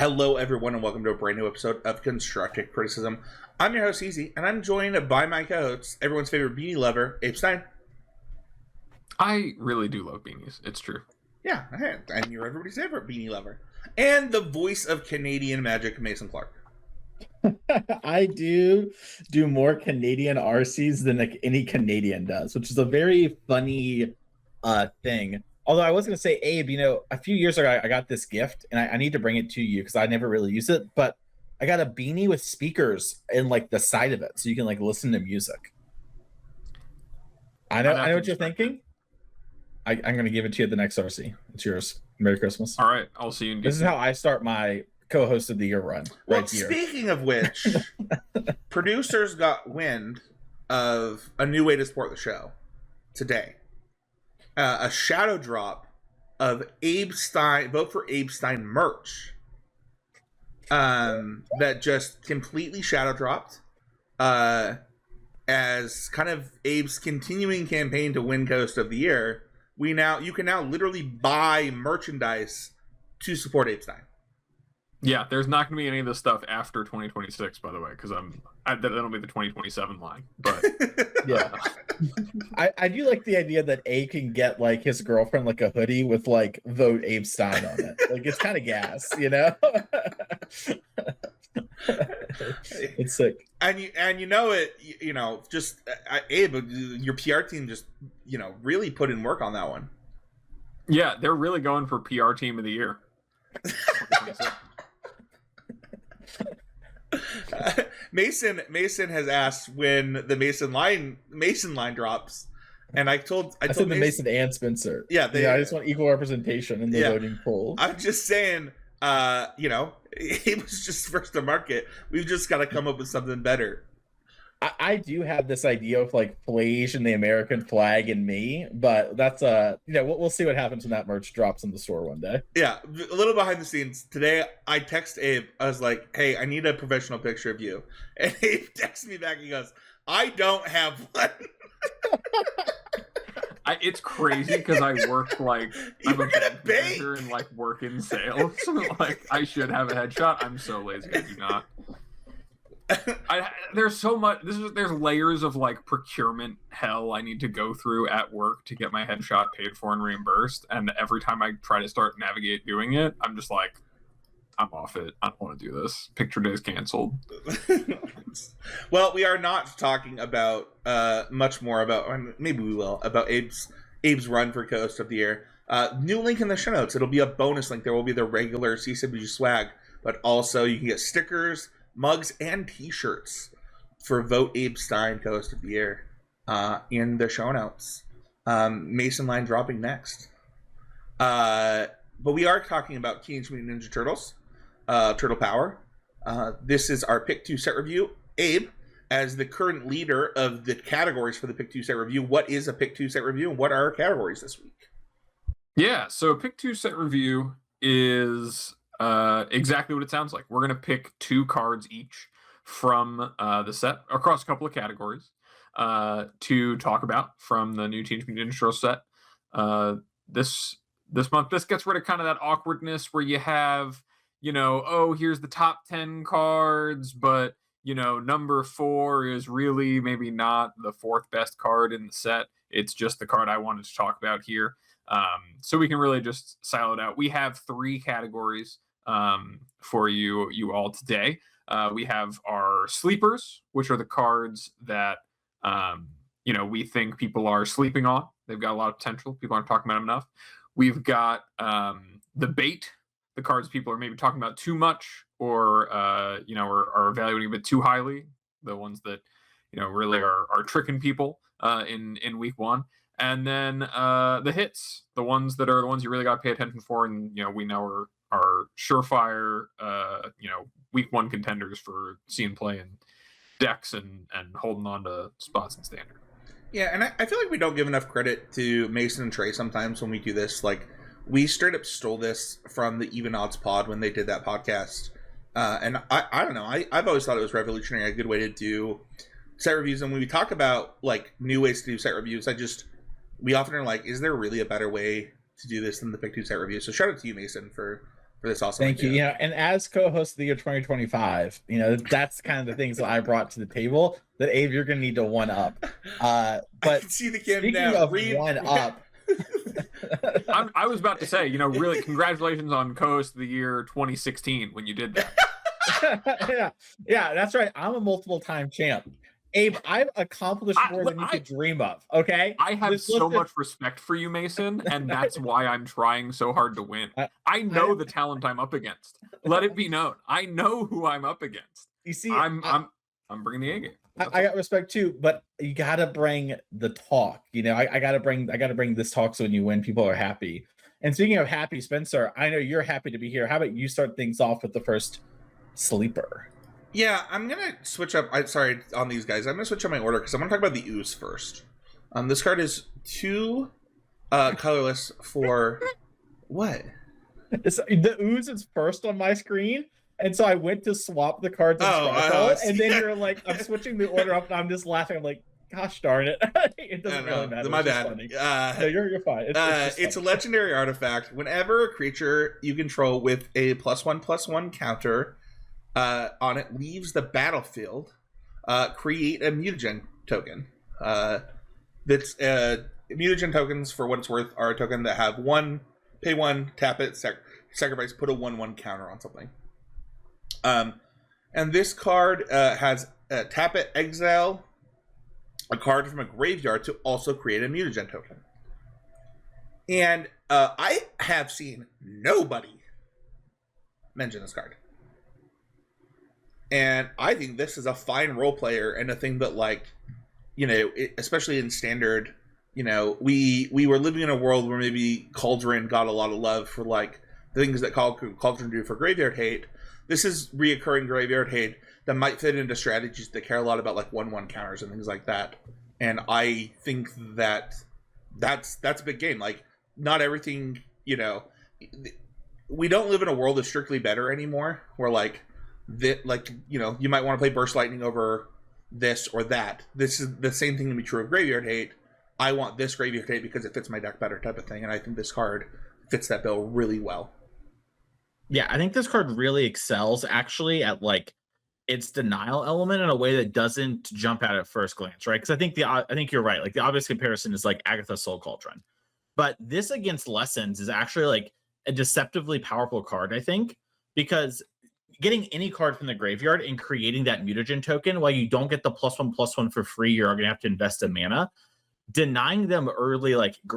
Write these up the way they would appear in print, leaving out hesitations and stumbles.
Hello, everyone, and welcome to a brand new episode of Constructive Criticism. I'm your host, Easy, and I'm joined by my co-hosts, everyone's favorite beanie lover, Abe Stein. I really do love beanies. It's true. Yeah, and you're everybody's favorite beanie lover. And the voice of Canadian magic, Mason Clark. I do more Canadian RCs than any Canadian does, which is a very funny thing. Although I was going to say, Abe, a few years ago, I got this gift, and I need to bring it to you because I never really use it, but I got a beanie with speakers in, the side of it, so you can, listen to music. I know what you're thinking. I'm going to give it to you at the next RC. It's yours. Merry Christmas. All right, I'll see you in This is how I start my co-host of the year run. Well, right here. Speaking of which, producers got wind of a new way to support the show today. A shadow drop of Abe Stein, vote for Abe Stein merch. That just completely shadow dropped. As kind of Abe's continuing campaign to win Coast of the Year, you can now literally buy merchandise to support Abe Stein. Yeah, there's not going to be any of this stuff after 2026, by the way, because that'll be the 2027 line. But yeah, I do like the idea that Abe can get his girlfriend a hoodie with vote Abe Stein on it. It's kind of gas, It's sick. And Abe, your PR team just really put in work on that one. Yeah, they're really going for PR team of the year. Mason has asked when the Mason line drops, and I told the Mason and Spencer. Yeah, I just want equal representation in the voting poll. I'm just saying, he was just first to market. We've just got to come up with something better. I do have this idea of Flage and the American flag and me, but that's we'll see what happens when that merch drops in the store one day. Yeah, a little behind the scenes. Today I text Abe, I was like, hey, I need a professional picture of you. And Abe texts me back, he goes, I don't have one. It's crazy because I work I'm a bank manager and work in sales. I should have a headshot. I'm so lazy I do not. There's so much. There's layers of procurement hell I need to go through at work to get my headshot paid for and reimbursed. And every time I try to start navigate doing it, I'm just I'm off it. I don't want to do this. Picture day's canceled. Well, we are not talking about much more about. Maybe we will about Abe's run for Coast of the Year. New link in the show notes. It'll be a bonus link. There will be the regular CCW swag, but also you can get stickers, mugs, and t-shirts for Vote Abe Stein Coast of the Year in the show notes. Mason line dropping next. But we are talking about Teenage Mutant Ninja Turtles, Turtle Power. This is our Pick 2 set review. Abe, as the current leader of the categories for the Pick 2 set review, what is a Pick 2 set review and what are our categories this week? Yeah, so Pick 2 set review is exactly what it sounds like. We're going to pick 2 cards each from the set across a couple of categories to talk about from the new Teenage Mutant Ninja Turtles set. This month, this gets rid of kind of that awkwardness where you have, here's the top 10 cards, but, number 4 is really maybe not the 4th best card in the set. It's just the card I wanted to talk about here. So we can really just silo it out. We have 3 categories for you all today. We have our sleepers, which are the cards that we think people are sleeping on. They've got a lot of potential. People aren't talking about them enough. We've got the bait, the cards people are maybe talking about too much or are evaluating a bit too highly. The ones that really are tricking people in week 1. And then the hits, the ones you really got to pay attention for, and we know are surefire, week 1 contenders for seeing play in decks and holding on to spots in standard. Yeah, and I feel like we don't give enough credit to Mason and Trey sometimes when we do this. We straight up stole this from the Even Odds pod when they did that podcast. And I don't know, I've always thought it was revolutionary, a good way to do set reviews. And when we talk about new ways to do set reviews, we often are is there really a better way to do this than the Pick 2 set review? So shout out to you, Mason, for for this awesome Thank you. idea. Yeah, and as co-host of the year 2025, that's kind of the things that I brought to the table that Abe, you're gonna need to one up. I But can see the cam speaking now. of one up, I was about to say, really, congratulations on co-host of the year 2016 when you did that. yeah, that's right. I'm a multiple time champ. Abe, I've accomplished more than you could dream of. Okay, I have Just so listen- much respect for you, Mason, and that's why I'm trying so hard to win. I know the talent I'm up against. Let it be known. I know who I'm up against. You see, I'm bringing the A game. I got respect too, but you gotta bring the talk. I gotta bring this talk so when you win, people are happy. And speaking of happy, Spencer, I know you're happy to be here. How about you start things off with the first sleeper? Yeah, I'm gonna switch up. On these guys. I'm gonna switch up my order because I'm gonna talk about the ooze first. This card is 2 colorless for what? The ooze is first on my screen, and so I went to swap the cards and then you're like, I'm switching the order up, and I'm just laughing. I'm like, gosh darn it! It doesn't really matter. My bad. No, you're fine. It's a legendary artifact. Whenever a creature you control with a +1/+1 counter on it leaves the battlefield, create a mutagen token. That's mutagen tokens, for what it's worth, are a token that have pay 1, tap it, sacrifice, put a 1/1 counter on something. And this card has tap it, exile a card from a graveyard to also create a mutagen token. And I have seen nobody mention this card. And I think this is a fine role player and a thing that, especially in standard, we were living in a world where maybe Cauldron got a lot of love for things that Cauldron do for graveyard hate. This is reoccurring graveyard hate that might fit into strategies that care a lot about 1/1 counters and things like that. And I think that's a big game. Not everything, we don't live in a world of strictly better anymore, where you might want to play Burst Lightning over this or that. This is the same thing can be true of Graveyard Hate. I want this Graveyard Hate because it fits my deck better, type of thing. And I think this card fits that bill really well. Yeah, I think this card really excels actually at its denial element in a way that doesn't jump out at first glance, right? Because I think you're right. The obvious comparison is Agatha Soul Cauldron, but this against Lessons is actually a deceptively powerful card. I think because getting any card from the graveyard and creating that mutagen token, while you don't get the +1/+1 for free, you're going to have to invest a mana. Denying them early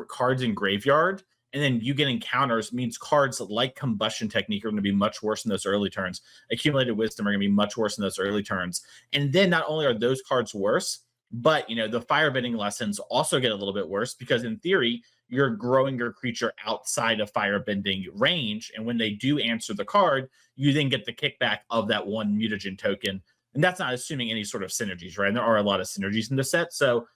cards in graveyard, and then you getting counters means cards like Combustion Technique are going to be much worse in those early turns. Accumulated Wisdom are going to be much worse in those early turns. And then not only are those cards worse, but the Firebending Lessons also get a little bit worse because in theory, you're growing your creature outside of Firebending range. And when they do answer the card, you then get the kickback of that one mutagen token. And that's not assuming any sort of synergies, right? And there are a lot of synergies in the set. So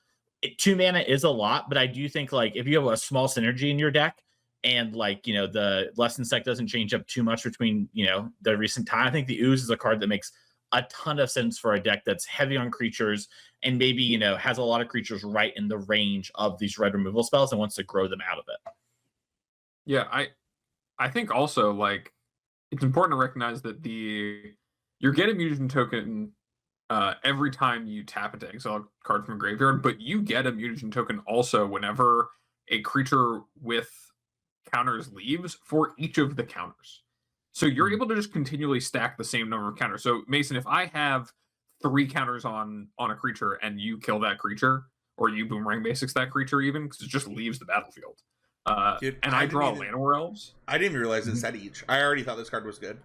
2 mana is a lot, but I do think if you have a small synergy in your deck and the lesson deck doesn't change up too much between, the recent time, I think the Ooze is a card that makes a ton of sense for a deck that's heavy on creatures and maybe, has a lot of creatures right in the range of these red removal spells and wants to grow them out of it. Yeah, I think also it's important to recognize that you're getting a mutagen token every time you tap it to exile a card from a graveyard, but you get a mutagen token also whenever a creature with counters leaves for each of the counters. So you're able to just continually stack the same number of counters. So Mason, if I have 3 counters on a creature and you kill that creature, or you Boomerang Basics that creature even, because it just leaves the battlefield. Dude, and I draw Llanowar Elves. I didn't even realize it said each. I already thought this card was good.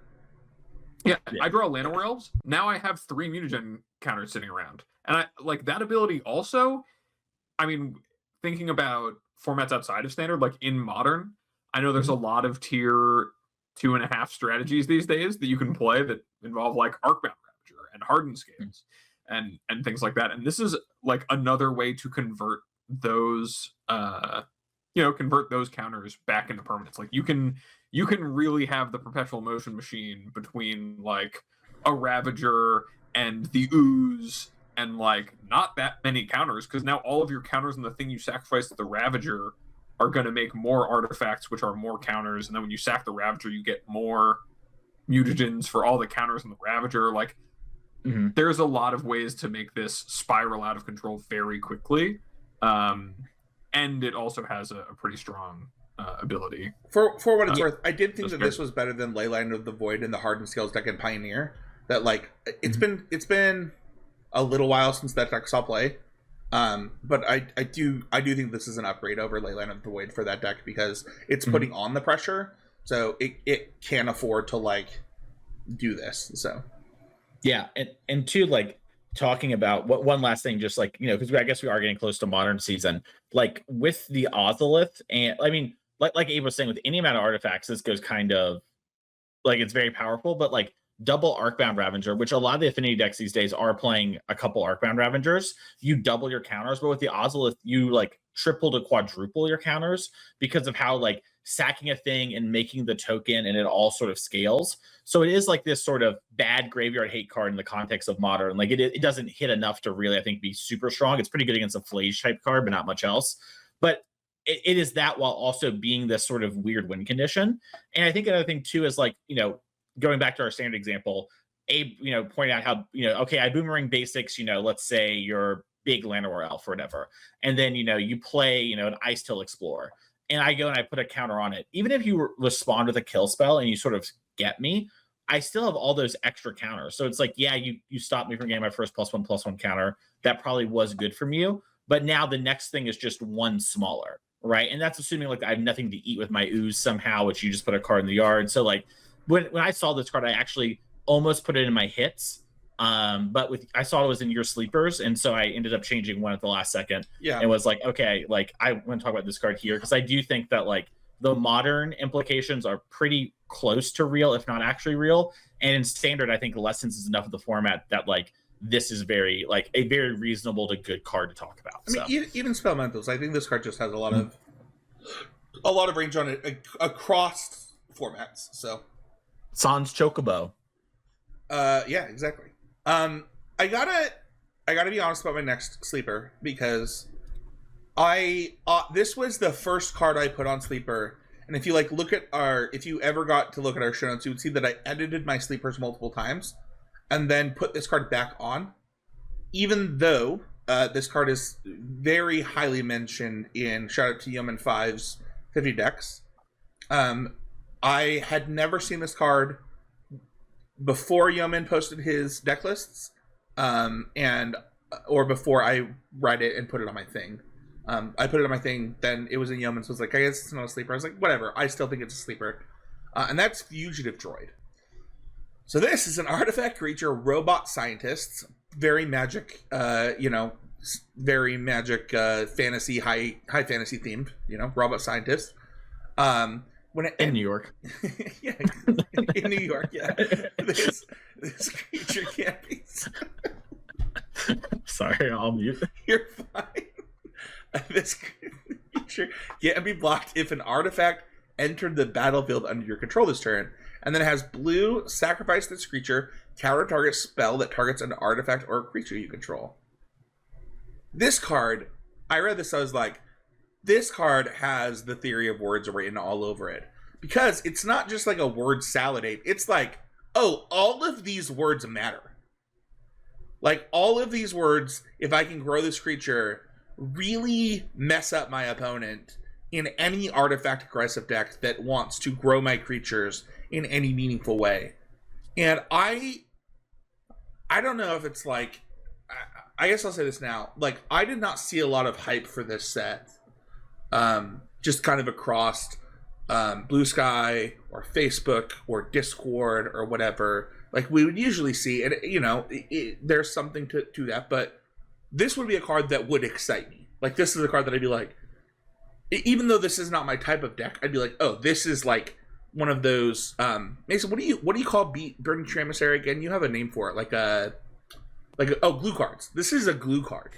Yeah, I draw Llanowar Elves. Now I have 3 mutagen counters sitting around. And I that ability also, thinking about formats outside of standard, in Modern, I know there's a lot of tier 2.5 strategies these days that you can play that involve Arcbound Ravager and Hardened Scales and things like that. And this is another way to convert those convert those counters back into permanents. You can really have the perpetual motion machine between a Ravager and the Ooze and not that many counters, because now all of your counters on the thing you sacrificed the Ravager are going to make more artifacts, which are more counters. And then when you sack the Ravager, you get more mutagens for all the counters on the Ravager. Like, there's a lot of ways to make this spiral out of control very quickly. And it also has a pretty strong ability. For what it's worth, I did think that this was better than Leyline of the Void in the Hardened Scales deck in Pioneer. That, like, it's been a little while since that deck saw play. But I do think this is an upgrade over Leyline of the Void for that deck, because it's putting on the pressure, so it can afford to, like, do this. So yeah, and two, like, talking about one last thing, just like, you know, because I guess we are getting close to modern season, like with the Ozolith, and I mean, like Abe was saying, with any amount of artifacts, this goes kind of like, it's very powerful, but like double Arcbound Ravager, which a lot of the affinity decks these days are playing a couple Arcbound Ravagers, you double your counters, but with the Ozolith, you like triple to quadruple your counters because of how, like, sacking a thing and making the token, and it all sort of scales. So it is like this sort of bad graveyard hate card in the context of modern. Like, it doesn't hit enough to really, I think, be super strong. It's pretty good against a Flage type card, but not much else. But it is that, while also being this sort of weird win condition. And I think another thing too is, like, you know, going back to our standard example, Abe, you know, pointed out how, you know, okay, I boomerang basics, you know, let's say you're big Llanowar Elf or whatever, and then, you know, you play, you know, an Ice Till Explorer, and I go and I put a counter on it. Even if you respond with a kill spell and you sort of get me, I still have all those extra counters. So it's like, yeah, you stopped me from getting my first +1/+1 counter. That probably was good from you. But now the next thing is just one smaller, right? And that's assuming, like, I have nothing to eat with my ooze somehow, which you just put a card in the yard. So, like, when I saw this card, I actually almost put it in my hits. But I saw it was in your sleepers, and so I ended up changing one at the last second. Yeah, and was like, okay, like, I want to talk about this card here, because I do think that, like, the modern implications are pretty close to real, if not actually real. And in standard, I think Lessons is enough of the format that, like, this is very, like, a very reasonable to good card to talk about. I mean, even Spellmentals, I think this card just has a lot of range on it across formats. So Sans Chocobo. Yeah, exactly. I gotta be honest about my next sleeper, because this was the first card I put on sleeper, and if you if you ever got to look at our show notes, you would see that I edited my sleepers multiple times and then put this card back on, even though this card is very highly mentioned in shout out to Yeoman 5's 50 decks. I had never seen this card before Yeoman posted his deck lists, or before I read it and put it on my thing. I put it on my thing, then it was in Yeoman, so I was like, I guess it's not a sleeper. I was like, whatever, I still think it's a sleeper. And that's Fugitive Droid. So this is an artifact creature, robot scientist, very magic, very magic, fantasy, high fantasy themed, robot scientist. In New York. Yeah, in New York, yeah. This creature can't be... Sorry, I'll mute. You're fine. This creature can't be blocked if an artifact entered the battlefield under your control this turn. And then it has blue, sacrifice this creature, counter target spell that targets an artifact or a creature you control. This card, I read this, I was like, this card has the theory of words written all over it. Because it's not just like a word salad ape. It's like, oh, all of these words matter. Like, all of these words, if I can grow this creature, really mess up my opponent in any artifact aggressive deck that wants to grow my creatures in any meaningful way. And I don't know if it's like, I guess I'll say this now. Like, I did not see a lot of hype for this set. Just kind of across Blue Sky or Facebook or Discord or whatever. Like, we would usually see it, there's something to that, but this would be a card that would excite me. Like, this is a card that I'd be like, even though this is not my type of deck, I'd be like, oh, this is like one of those. Mason, what do you call Burning Tree Emissary again? You have a name for it, glue cards. This is a glue card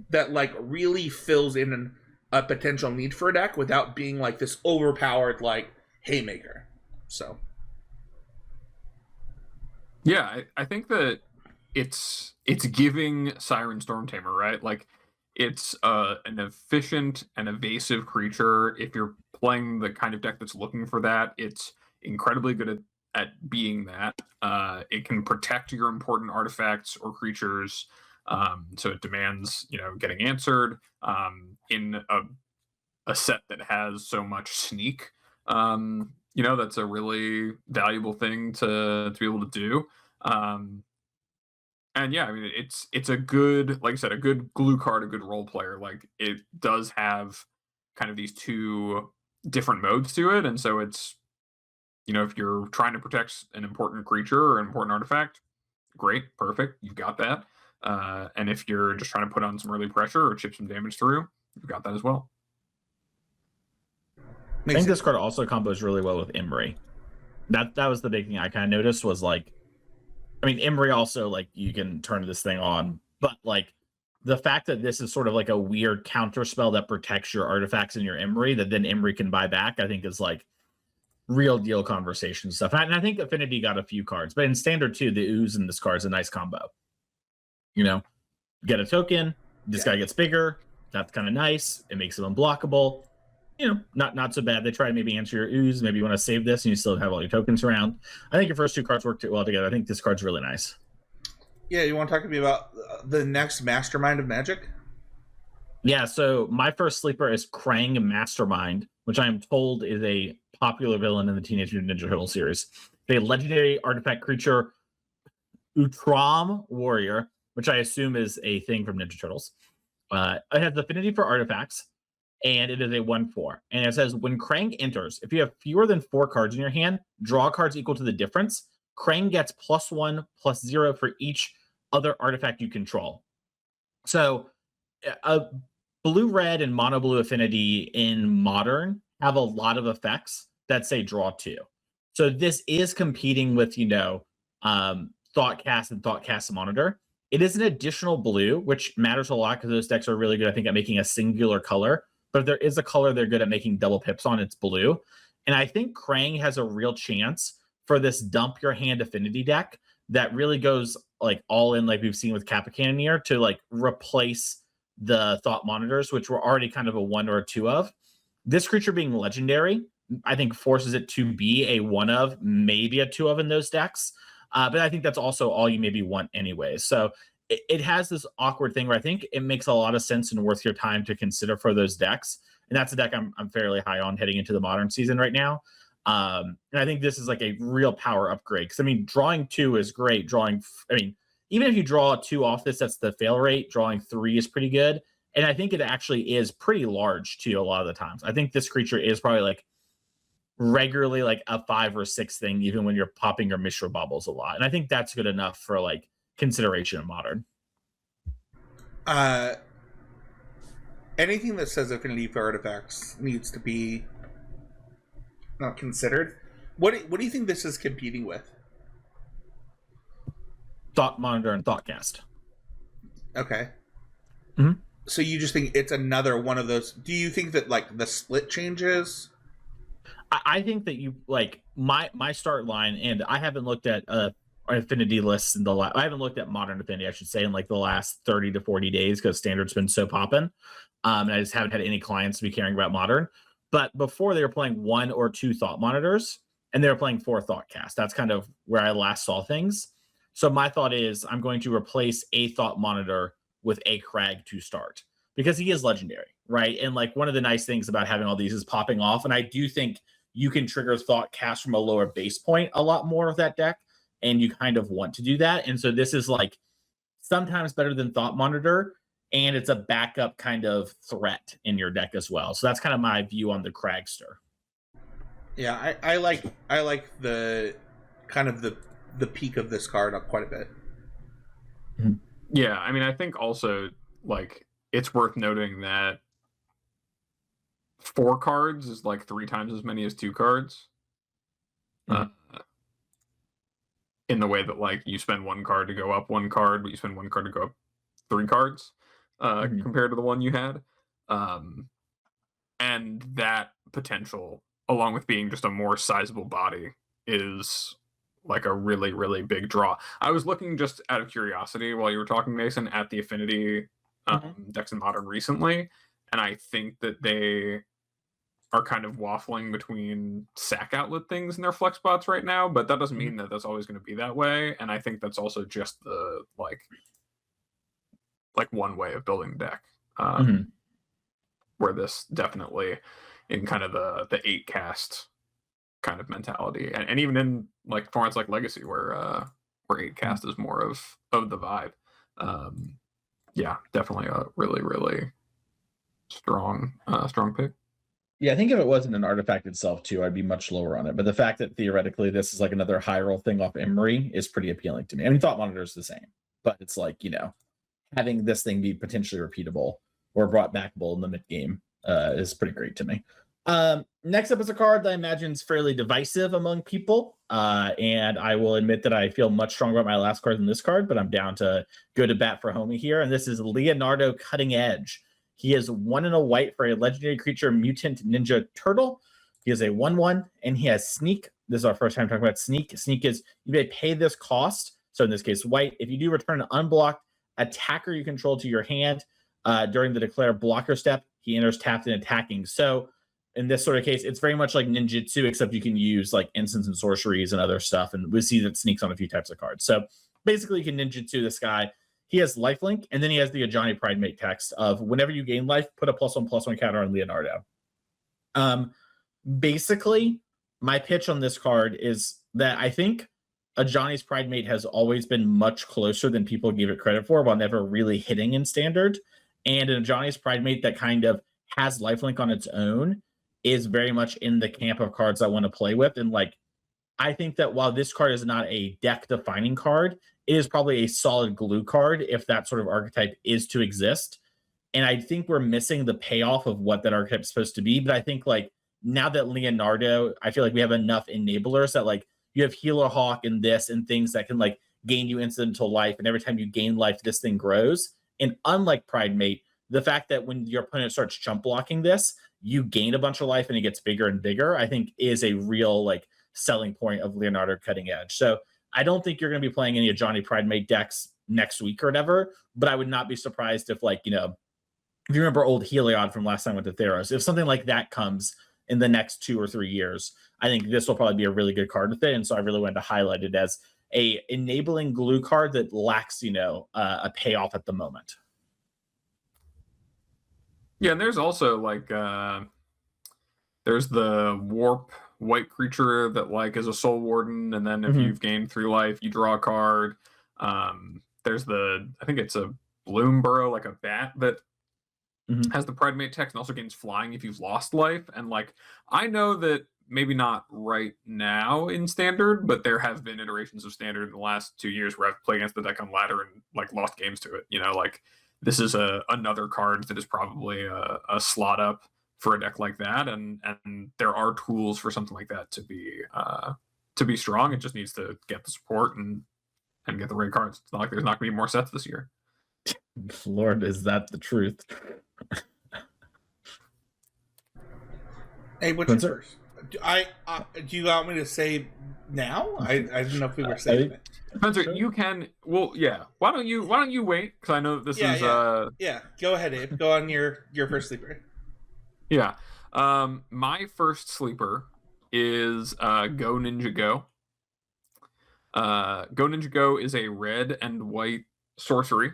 that like really fills in a potential need for a deck without being like this overpowered like haymaker. So yeah, I think that it's giving Siren Storm Tamer, right? Like, It's an efficient and evasive creature. If you're playing the kind of deck that's looking for that, it's incredibly good at being that. It can protect your important artifacts or creatures, so it demands, getting answered in a set that has so much sneak. That's a really valuable thing to be able to do. And yeah, I mean, it's a good, like I said, a good glue card, a good role player. Like, it does have kind of these two different modes to it, and so it's, if you're trying to protect an important creature or an important artifact, great, perfect, you've got that. And if you're just trying to put on some early pressure or chip some damage through, you've got that as well. I think this card also combos really well with Emery. That was the big thing I kind of noticed was like, I mean, Emery also, like, you can turn this thing on, but like the fact that this is sort of like a weird counter spell that protects your artifacts in your Emery that then Emery can buy back, I think is like real deal conversation stuff. And I think Affinity got a few cards, but in Standard too, the ooze in this card is a nice combo. Get a token, this guy gets bigger. That's kind of nice. It makes it unblockable. Not so bad. They try to maybe answer your ooze. Maybe you want to save this and you still have all your tokens around. I think your first two cards work well together. I think this card's really nice. Yeah, you want to talk to me about the next Mastermind of Magic? Yeah, so my first sleeper is Krang Mastermind, which I am told is a popular villain in the Teenage Mutant Ninja Turtles series. A legendary artifact creature, Utram Warrior, which I assume is a thing from Ninja Turtles. It has affinity for artifacts, and it is a 1/4. And it says, when Krang enters, if you have fewer than 4 cards in your hand, draw cards equal to the difference. Krang gets +1/+0 for each other artifact you control. So, blue-red and mono-blue affinity in Modern have a lot of effects that say draw 2. So this is competing with, Thoughtcast and Thougcast Monitor. It is an additional blue, which matters a lot because those decks are really good, I think, at making a singular color. But if there is a color they're good at making double pips on, it's blue. And I think Krang has a real chance for this dump your hand affinity deck that really goes like all in, like we've seen with Kappa Cannoneer, to like replace the Thought Monitors, which were already kind of a 1 or a 2 of. This creature being legendary, I think forces it to be a 1 of, maybe a 2 of in those decks. But I think that's also all you maybe want anyway. So it has this awkward thing where I think it makes a lot of sense and worth your time to consider for those decks. And that's a deck I'm fairly high on heading into the Modern season right now. And I think this is like a real power upgrade. Because, I mean, drawing 2 is great. Even if you draw 2 off this, that's the fail rate. Drawing 3 is pretty good. And I think it actually is pretty large, too, a lot of the times. I think this creature is probably like regularly like a 5 or 6 thing, even when you're popping your Mishra Bubbles a lot. And I think that's good enough for like consideration in Modern. Anything that says affinity for artifacts needs to be not considered. What do you think this is competing with? Thought Monitor and Thoughtcast. Okay. Mm-hmm. So you just think it's another one of those? Do you think that like the split changes? I think that you like my start line, and I haven't looked at affinity lists in I haven't looked at Modern affinity, I should say, in like the last 30 to 40 days because Standard's been so popping. And I just haven't had any clients to be caring about Modern. But before, they were playing 1 or 2 Thought Monitors, and they were playing 4 Thoughtcast. That's kind of where I last saw things. So my thought is I'm going to replace a Thought Monitor with a Crag to start because he is legendary, right? And like one of the nice things about having all these is popping off. And I do think you can trigger Thoughtcast from a lower base point a lot more of that deck, and you kind of want to do that. And so this is like sometimes better than Thought Monitor, and it's a backup kind of threat in your deck as well. So that's kind of my view on the Cragster. Yeah, I like the kind of the peak of this card up quite a bit. Yeah, I mean, I think also like it's worth noting that 4 cards is like 3 times as many as 2 cards. In the way that like you spend 1 card to go up 1 card, but you spend 1 card to go up 3 cards compared to the one you had. And that potential, along with being just a more sizable body, is like a really, really big draw. I was looking just out of curiosity while you were talking, Mason, at the affinity decks in Modern recently, and I think that they are kind of waffling between sack outlet things in their flex spots right now, but that doesn't mean that that's always going to be that way. And I think that's also just the like one way of building the deck, where this definitely in kind of the 8 cast kind of mentality, and even in like formats like Legacy where 8 cast is more of the vibe. Yeah, definitely a really strong pick. Yeah, I think if it wasn't an artifact itself too, I'd be much lower on it. But the fact that theoretically this is like another high roll thing off Emery is pretty appealing to me. I mean, Thought Monitor is the same, but it's like, having this thing be potentially repeatable or brought backable in the mid game is pretty great to me. Next up is a card that I imagine is fairly divisive among people. And I will admit that I feel much stronger about my last card than this card, but I'm down to go to bat for homie here. And this is Leonardo Cutting Edge. He is 1 and a white for a legendary creature, Mutant Ninja Turtle. He is a 1/1, and he has Sneak. This is our first time talking about Sneak. Sneak is you may pay this cost. So in this case, white. If you do return an unblocked attacker you control to your hand during the declare blocker step, he enters tapped and attacking. So in this sort of case, it's very much like ninjutsu, except you can use like instants and sorceries and other stuff. And we see that Sneaks on a few types of cards. So basically, you can ninjutsu this guy. He has lifelink, and then he has the Ajani Pridemate text of whenever you gain life, put a +1/+1 counter on Leonardo. Basically, my pitch on this card is that I think Ajani's Pridemate has always been much closer than people give it credit for, while never really hitting in standard. And an Ajani's Pridemate that kind of has lifelink on its own is very much in the camp of cards I want to play with. And like, I think that while this card is not a deck defining card, it is probably a solid glue card if that sort of archetype is to exist. And I think we're missing the payoff of what that archetype is supposed to be. But I think like now that Leonardo, I feel like we have enough enablers that like you have Healer Hawk and this and things that can like gain you incidental life. And every time you gain life, this thing grows. And unlike Pridemate, the fact that when your opponent starts jump blocking this, you gain a bunch of life and it gets bigger and bigger, I think is a real like selling point of Leonardo Cutting Edge. So I don't think you're going to be playing any of Johnny Pridemate decks next week or whatever, but I would not be surprised if like, if you remember old Heliod from last time with the Theros, if something like that comes in the next 2 or 3 years, I think this will probably be a really good card with it. And so I really wanted to highlight it as a enabling glue card that lacks, a payoff at the moment. Yeah, and there's also like there's the warp white creature that like is a soul warden, and then if you've gained 3 life, you draw a card. There's I think it's a Bloom Burrow, like a bat that has the Pridemate text and also gains flying if you've lost life. And like, I know that maybe not right now in standard, but there have been iterations of standard in the last 2 years where I've played against the deck on ladder and like lost games to it. Like this is another card that is probably a slot up for a deck like that, and there are tools for something like that to be strong. It just needs to get the support and get the right cards. It's not like there's not going to be more sets this year. Lord, is that the truth? Hey, what's your first? Do you want me to say now? I didn't know if we were saying it. Spencer, you can. Well, yeah. Why don't you wait? Because I know this is. Yeah. Go ahead, Abe. Go on your first sleeper. Yeah. My first sleeper is Go Ninja Go. Go Ninja Go is a red and white sorcery,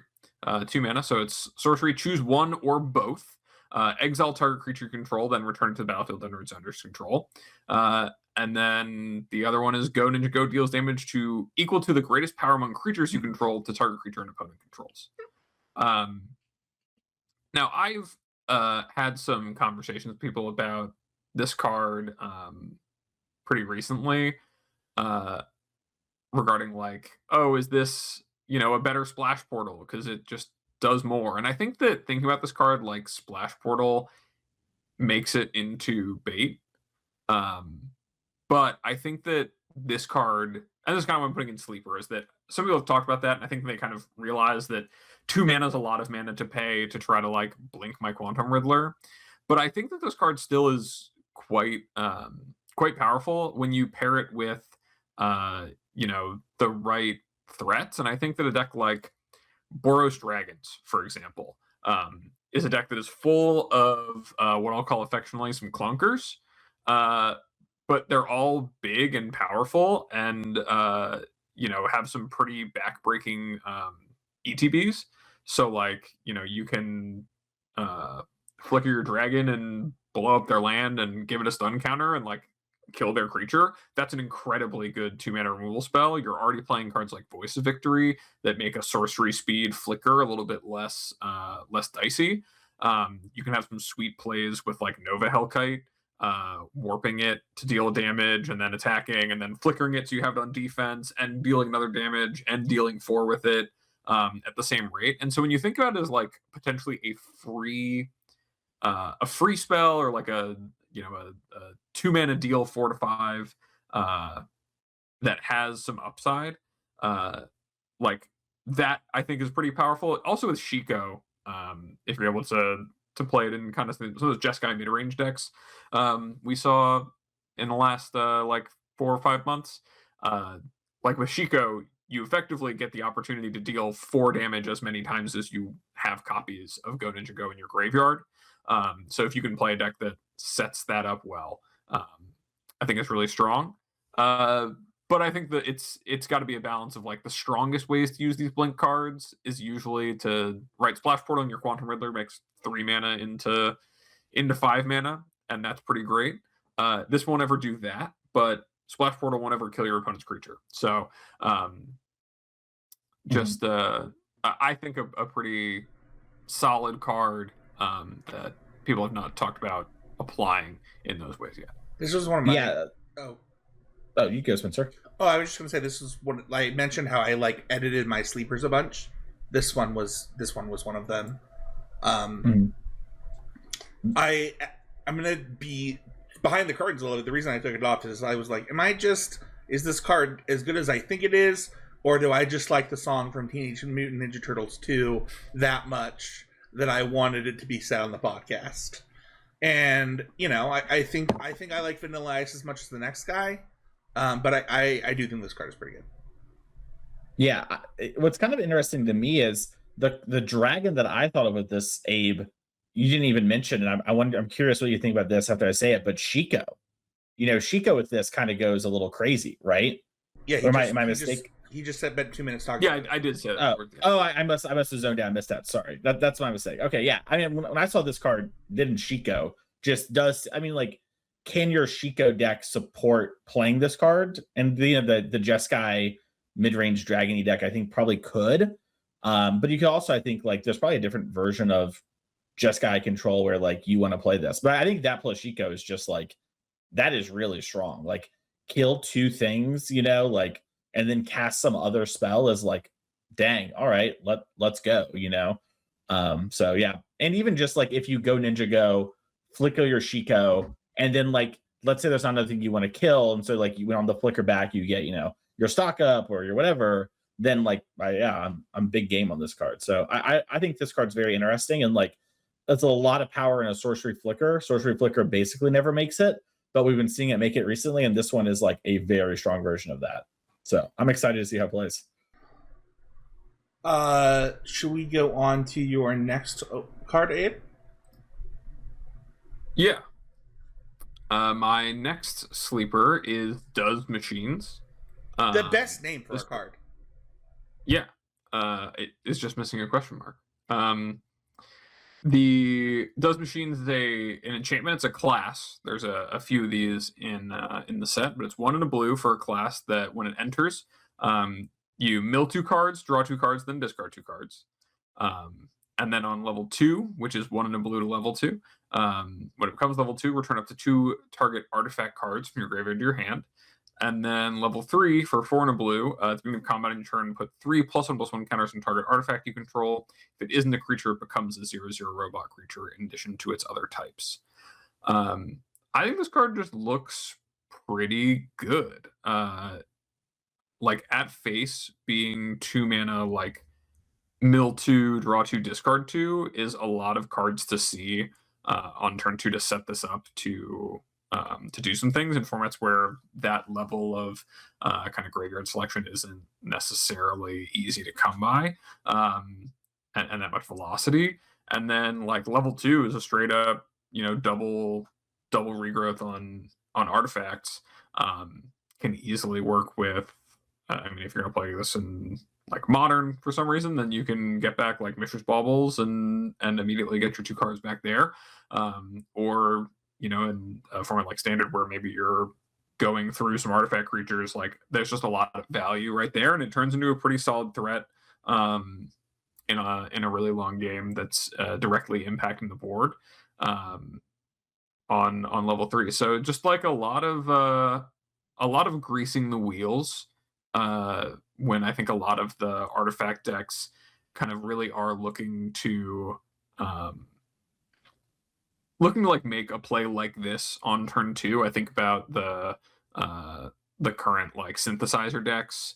2 mana. So it's sorcery. Choose one or both. Exile target creature you control, then return it to the battlefield under its owner's control. And then the other one is Go Ninja Go deals damage equal to the greatest power among creatures you control to target creature an opponent controls. Now, I've had some conversations with people about this card pretty recently regarding like, oh, is this, a better Splash Portal because it just does more. And I think that thinking about this card like Splash Portal makes it into bait. But I think that this card, and this is kind of what I'm putting in sleeper, is that some people have talked about that, and I think they kind of realize that 2 mana is a lot of mana to pay to try to like blink my Quantum Riddler. But I think that this card still is quite powerful when you pair it with the right threats. And I think that a deck like Boros Dragons, for example, is a deck that is full of what I'll call affectionately some clunkers, but they're all big and powerful, and have some pretty backbreaking ETBs. So like you can flicker your dragon and blow up their land and give it a stun counter and like kill their creature. That's an incredibly good 2-mana removal spell. You're already playing cards like Voice of Victory that make a sorcery speed flicker a little bit less dicey. You can have some sweet plays with like Nova Hellkite, warping it to deal damage and then attacking and then flickering it so you have it on defense and dealing another damage and dealing 4 with it at the same rate. And so when you think about it as like potentially a free spell or like a 2-mana deal 4 to 5 that has some upside, like that I think is pretty powerful. Also with Shiko, if you're able to play it in kind of some of those Jeskai mid-range decks we saw in the last like 4 or 5 months, like with Shiko, you effectively get the opportunity to deal 4 damage as many times as you have copies of Go Ninja Go in your graveyard. So if you can play a deck that sets that up well, I think it's really strong. But I think that it's got to be a balance of like the strongest ways to use these blink cards is usually to Splash Portal, and your Quantum Riddler makes 3 mana into 5 mana, and that's pretty great. This won't ever do that, but Splash Portal won't ever kill your opponent's creature. So I think a pretty solid card that people have not talked about applying in those ways yet. This was one of my... Yeah. Oh, you go, Spencer. Oh, I was just gonna say this is one. I mentioned how I like edited my sleepers a bunch. This one was one of them. I'm gonna be behind the curtains a little bit. The reason I took it off is I was like, is this card as good as I think it is, or do I just like the song from Teenage Mutant Ninja Turtles 2 that much that I wanted it to be said on the podcast? And I think I like Vanilla Ice as much as the next guy. But I do think this card is pretty good. Yeah, what's kind of interesting to me is the dragon that I thought of with this, Abe. You didn't even mention, and I'm curious what you think about this after I say it. But Shiko, Shiko with this kind of goes a little crazy, right? Yeah. Am I mistaken? He just said bet 2 minutes talking. Yeah, I did say that. I must have zoned out. Missed that. Sorry. That's my mistake. Okay, yeah. I mean, when I saw this card, didn't Shiko just does? I mean, like, can your Shiko deck support playing this card? And the Jeskai mid-range dragony deck, I think probably could. But you could also, I think, like, there's probably a different version of Jeskai control where like you want to play this. But I think that plus Shiko is just like that is really strong. Like kill 2 things, like, and then cast some other spell is like, dang, all right, let's go, So yeah. And even just like if you go Ninja Go, flicker your Shiko, and then like let's say there's not another thing you want to kill, and so like you went on the flicker back, you get your stock up or your whatever, then like I'm big game on this card. So I think this card's very interesting, and like that's a lot of power in a sorcery flicker. Sorcery flicker basically never makes it, but we've been seeing it make it recently, and this one is like a very strong version of that. So I'm excited to see how it plays. Should we go on to your next card, Abe? Yeah. My next sleeper is Does Machines. The best name for a card. Yeah. It is just missing a question mark. The Does Machines is an enchantment. It's a class. There's a few of these in the set, but it's 1 in a blue for a class that when it enters, you mill 2 cards, draw 2 cards, then discard 2 cards. And then on level 2, which is 1 in a blue to level 2, when it becomes level 2, return up to 2 target artifact cards from your graveyard to your hand. And then level 3 for 4 in a blue, at the beginning of combat on your turn, put 3 +1/+1 counters on target artifact you control. If it isn't a creature, it becomes a 0/0 robot creature in addition to its other types. I think this card just looks pretty good. Like at face, being 2 mana, like mill 2, draw 2, discard 2 is a lot of cards to see on turn 2 to set this up to do some things in formats where that level of kind of graveyard selection isn't necessarily easy to come by, and that much velocity. And then like level 2 is a straight up, double regrowth on artifacts. Can easily work with. I mean, if you're gonna play this in like modern for some reason, then you can get back like Mishra's Baubles and immediately get your 2 cards back there. Or in a format like standard where maybe you're going through some artifact creatures, like there's just a lot of value right there, and it turns into a pretty solid threat in a really long game that's directly impacting the board on level 3. So just like a lot of greasing the wheels when I think a lot of the artifact decks kind of really are looking to like make a play like this on turn 2. I think about the current like synthesizer decks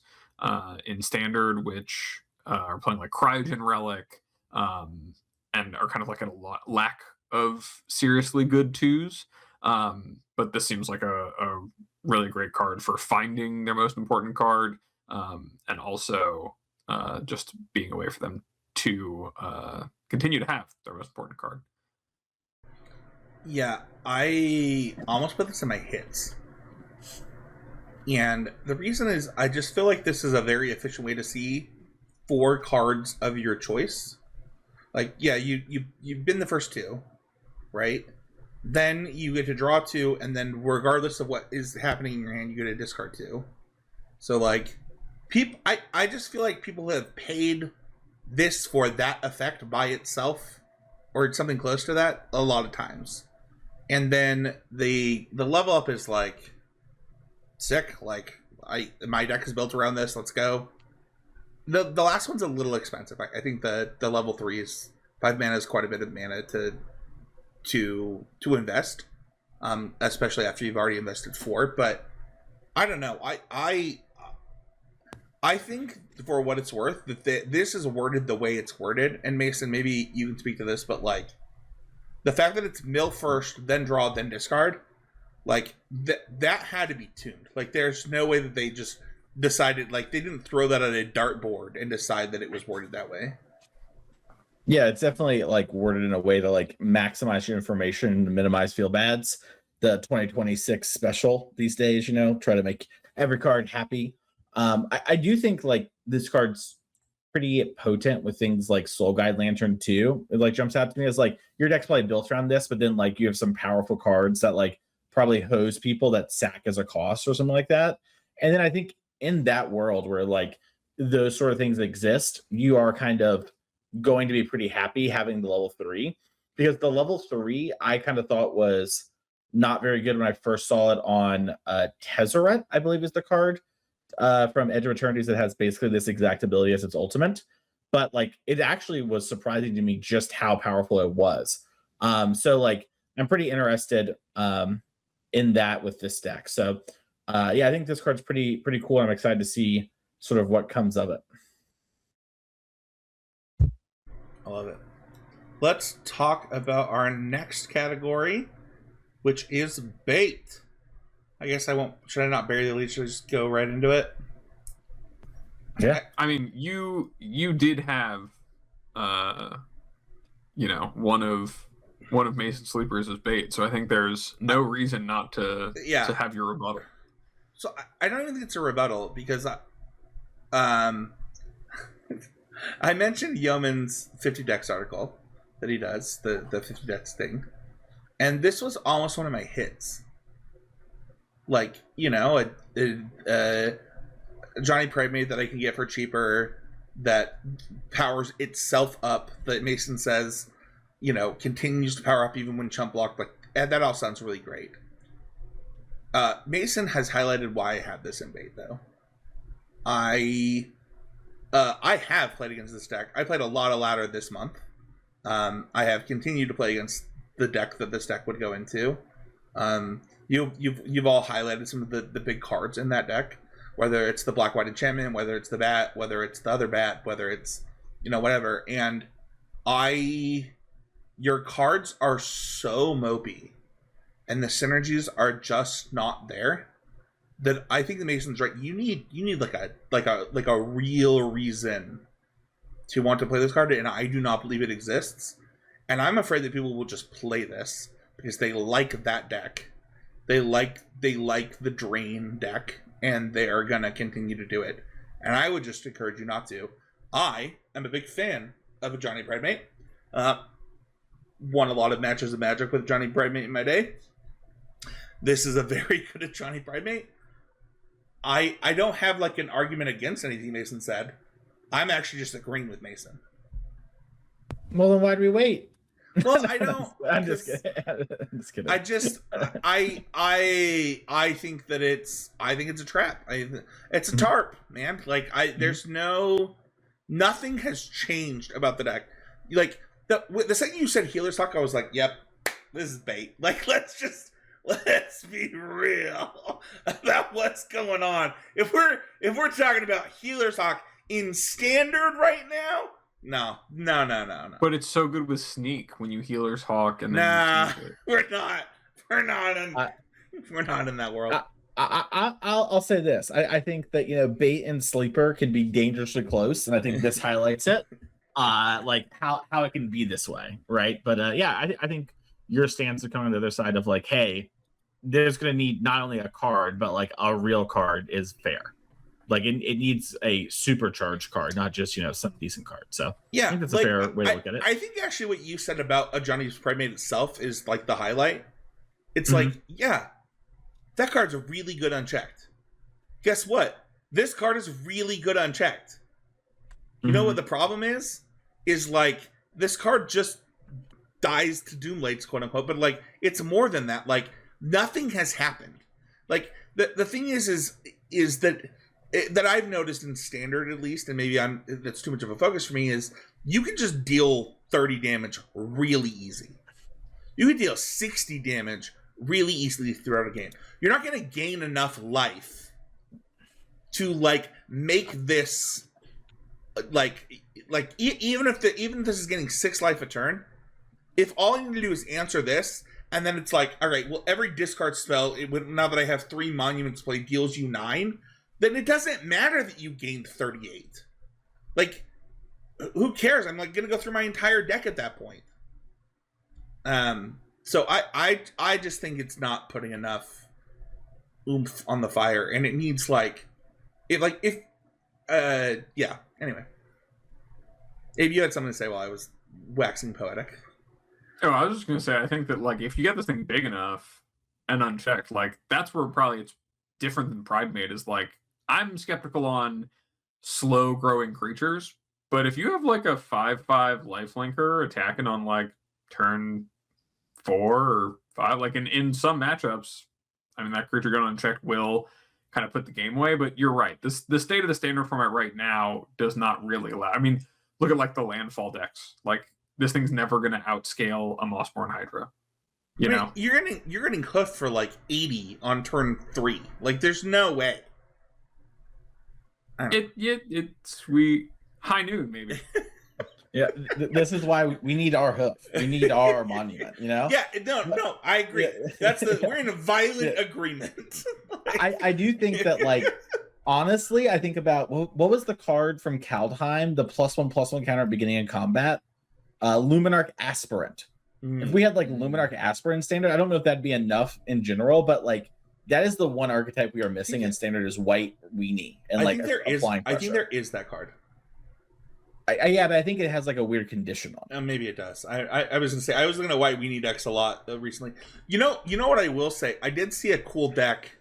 in standard, which are playing like Cryogen Relic, and are kind of like a lack of seriously good 2s. But this seems like a really great card for finding their most important card, and also just being a way for them to continue to have their most important card. Yeah, I almost put this in my hits. And the reason is I just feel like this is a very efficient way to see 4 cards of your choice. Like, yeah, you've been the first 2, right? Then you get to draw 2, and then regardless of what is happening in your hand, you get to discard 2. So like, I just feel like people have paid this for that effect by itself, or something close to that, a lot of times. And then the level up is like sick. Like, my deck is built around this. Let's go. The last one's a little expensive. I think the level 3 is 5 mana is quite a bit of mana to invest, especially after you've already invested 4. But I don't know. I think for what it's worth, that this is worded the way it's worded. And Mason, maybe you can speak to this, but like the fact that it's mill first, then draw, then discard, like that had to be tuned. Like, there's no way that they just decided, like, they didn't throw that on a dartboard and decide that it was worded that way. Yeah, it's definitely like worded in a way to like maximize your information, minimize feel bads. The 2026 special these days, try to make every card happy. I do think like this card's pretty potent with things like Soul Guide Lantern 2. It like jumps out to me as like your deck's probably built around this, but then like you have some powerful cards that like probably hose people that sack as a cost or something like that. And then I think in that world where like those sort of things exist, you are kind of going to be pretty happy having the level 3, because the level 3 I kind of thought was not very good when I first saw it on Tezzeret, I believe is the card from Edge of Eternities that has basically this exact ability as its ultimate. But like it actually was surprising to me just how powerful it was. So like I'm pretty interested in that with this deck. So yeah, I think this card's pretty cool. I'm excited to see sort of what comes of it. I love it. Let's talk about our next category, which is bait. I guess I won't. Should I not bury the lead? Should I just go right into it? Yeah. I mean, you did have, one of Mason's sleepers as bait, so I think there's no reason not to have your rebuttal. So I don't even think it's a rebuttal, because I mentioned Yeoman's 50 decks article that he does, the 50 decks thing. And this was almost one of my hits. Like, Johnny Primate that I can get for cheaper, that powers itself up, that Mason says, continues to power up even when chump blocked. Like, that all sounds really great. Mason has highlighted why I have this in bait, though. I have played against this deck. I played a lot of ladder this month. I have continued to play against the deck that this deck would go into. You've all highlighted some of the big cards in that deck, whether it's the black white enchantment, whether it's the bat, whether it's the other bat, whether it's whatever. And your cards are so mopey, and the synergies are just not there, that I think the Mason's right. You need like a real reason to want to play this card, and I do not believe it exists. And I'm afraid that people will just play this because they like that deck. They like the Drain deck, and they are gonna continue to do it. And I would just encourage you not to. I am a big fan of a Johnny Bridemate. Won a lot of matches of Magic with Johnny Bridemate in my day. This is a very good Johnny Bridemate. I don't have like an argument against anything Mason said. I'm actually just agreeing with Mason. Well, then why'd we wait? Well, I don't. I'm just kidding. I'm just kidding. I think that it's a trap. It's a tarp, man. Like there's nothing has changed about the deck. Like the second you said Healer's Hawk, I was like, yep, this is bait. Like let's be real about what's going on. If we're talking about Healer's Hawk in Standard right now. No. But it's so good with Sneak when you Healer's Hawk and then you we're not in that world. I'll say this. I think that bait and sleeper can be dangerously close, and I think this highlights it. Like how it can be this way, right? But I think your stance of coming on the other side of like, hey, there's gonna need not only a card, but like a real card is fair. Like it needs a supercharged card, not just some decent card. So yeah, I think that's a fair way to look at it. I think actually what you said about a Johnny's Primate itself is like the highlight. It's like, yeah, that card's really good unchecked. Guess what? This card is really good unchecked. You know what the problem is? Is like this card just dies to Doomblades, quote unquote. But like it's more than that. Like nothing has happened. Like the thing is that I've noticed in Standard at least, and maybe that's too much of a focus for me, is you can just deal 30 damage really easy. You can deal 60 damage really easily throughout a game. You're not going to gain enough life to like make this even if this is getting 6 life a turn, if all you need to do is answer this, and then it's like, all right, well, every discard spell, now that I have 3 Monuments play, deals you 9, then it doesn't matter that you gained 38. Like, who cares? I'm like gonna go through my entire deck at that point. So I just think it's not putting enough oomph on the fire, and it needs Anyway, Abe, you had something to say while I was waxing poetic. Oh, I was just gonna say, I think that like if you get this thing big enough and unchecked, like that's where probably it's different than Pridemate is like. I'm skeptical on slow growing creatures, but if you have like a 5/5 lifelinker attacking on like turn 4 or 5, like in some matchups, I mean that creature going unchecked will kind of put the game away. But you're right. The state of the Standard format right now does not really allow. I mean, look at like the landfall decks. Like this thing's never going to outscale a Mossborn Hydra. You know, you're getting hoofed for like 80 on turn 3. Like there's no way. It's high noon maybe. Yeah, this is why we need our hoof. We need our monument. Yeah, no, I agree. We're in a violent agreement. I do think that honestly, I think about what was the card from Kaldheim, the +1/+1 counter at beginning of combat, Luminarch Aspirant. If we had Luminarch Aspirant Standard, I don't know if that'd be enough in general, but that is the one archetype we are missing in Standard is white weenie and I think there is that card. But I think it has a weird condition on it. Maybe it does. I was gonna say I was looking at white weenie decks a lot recently. You know what I will say? I did see a cool deck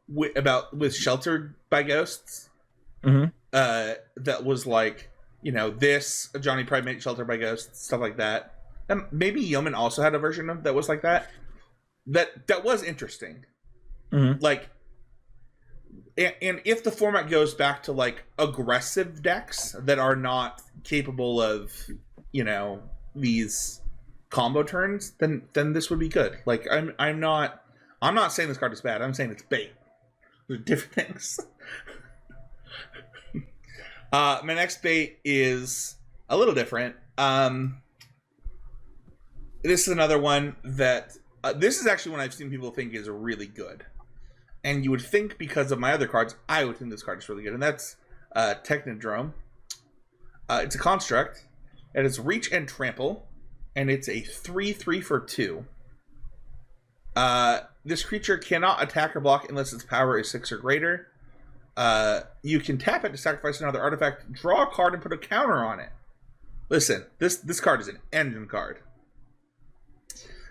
with Sheltered by Ghosts. That was this Johnny Primate Sheltered by Ghosts, stuff like that. And maybe Yeoman also had a version of that was like that. That was interesting. And if the format goes back to aggressive decks that are not capable of these combo turns, then this would be good. I'm not saying this card is bad. I'm saying it's bait. They're different things. My next bait is a little different. This is another one that this is actually one I've seen people think is really good. And you would think because of my other cards, I would think this card is really good. And that's Technodrome. It's a construct. It is reach and trample, and it's a 3/3 for 2. This creature cannot attack or block unless its power is 6 or greater. You can tap it to sacrifice another artifact, draw a card, and put a counter on it. Listen, this card is an engine card.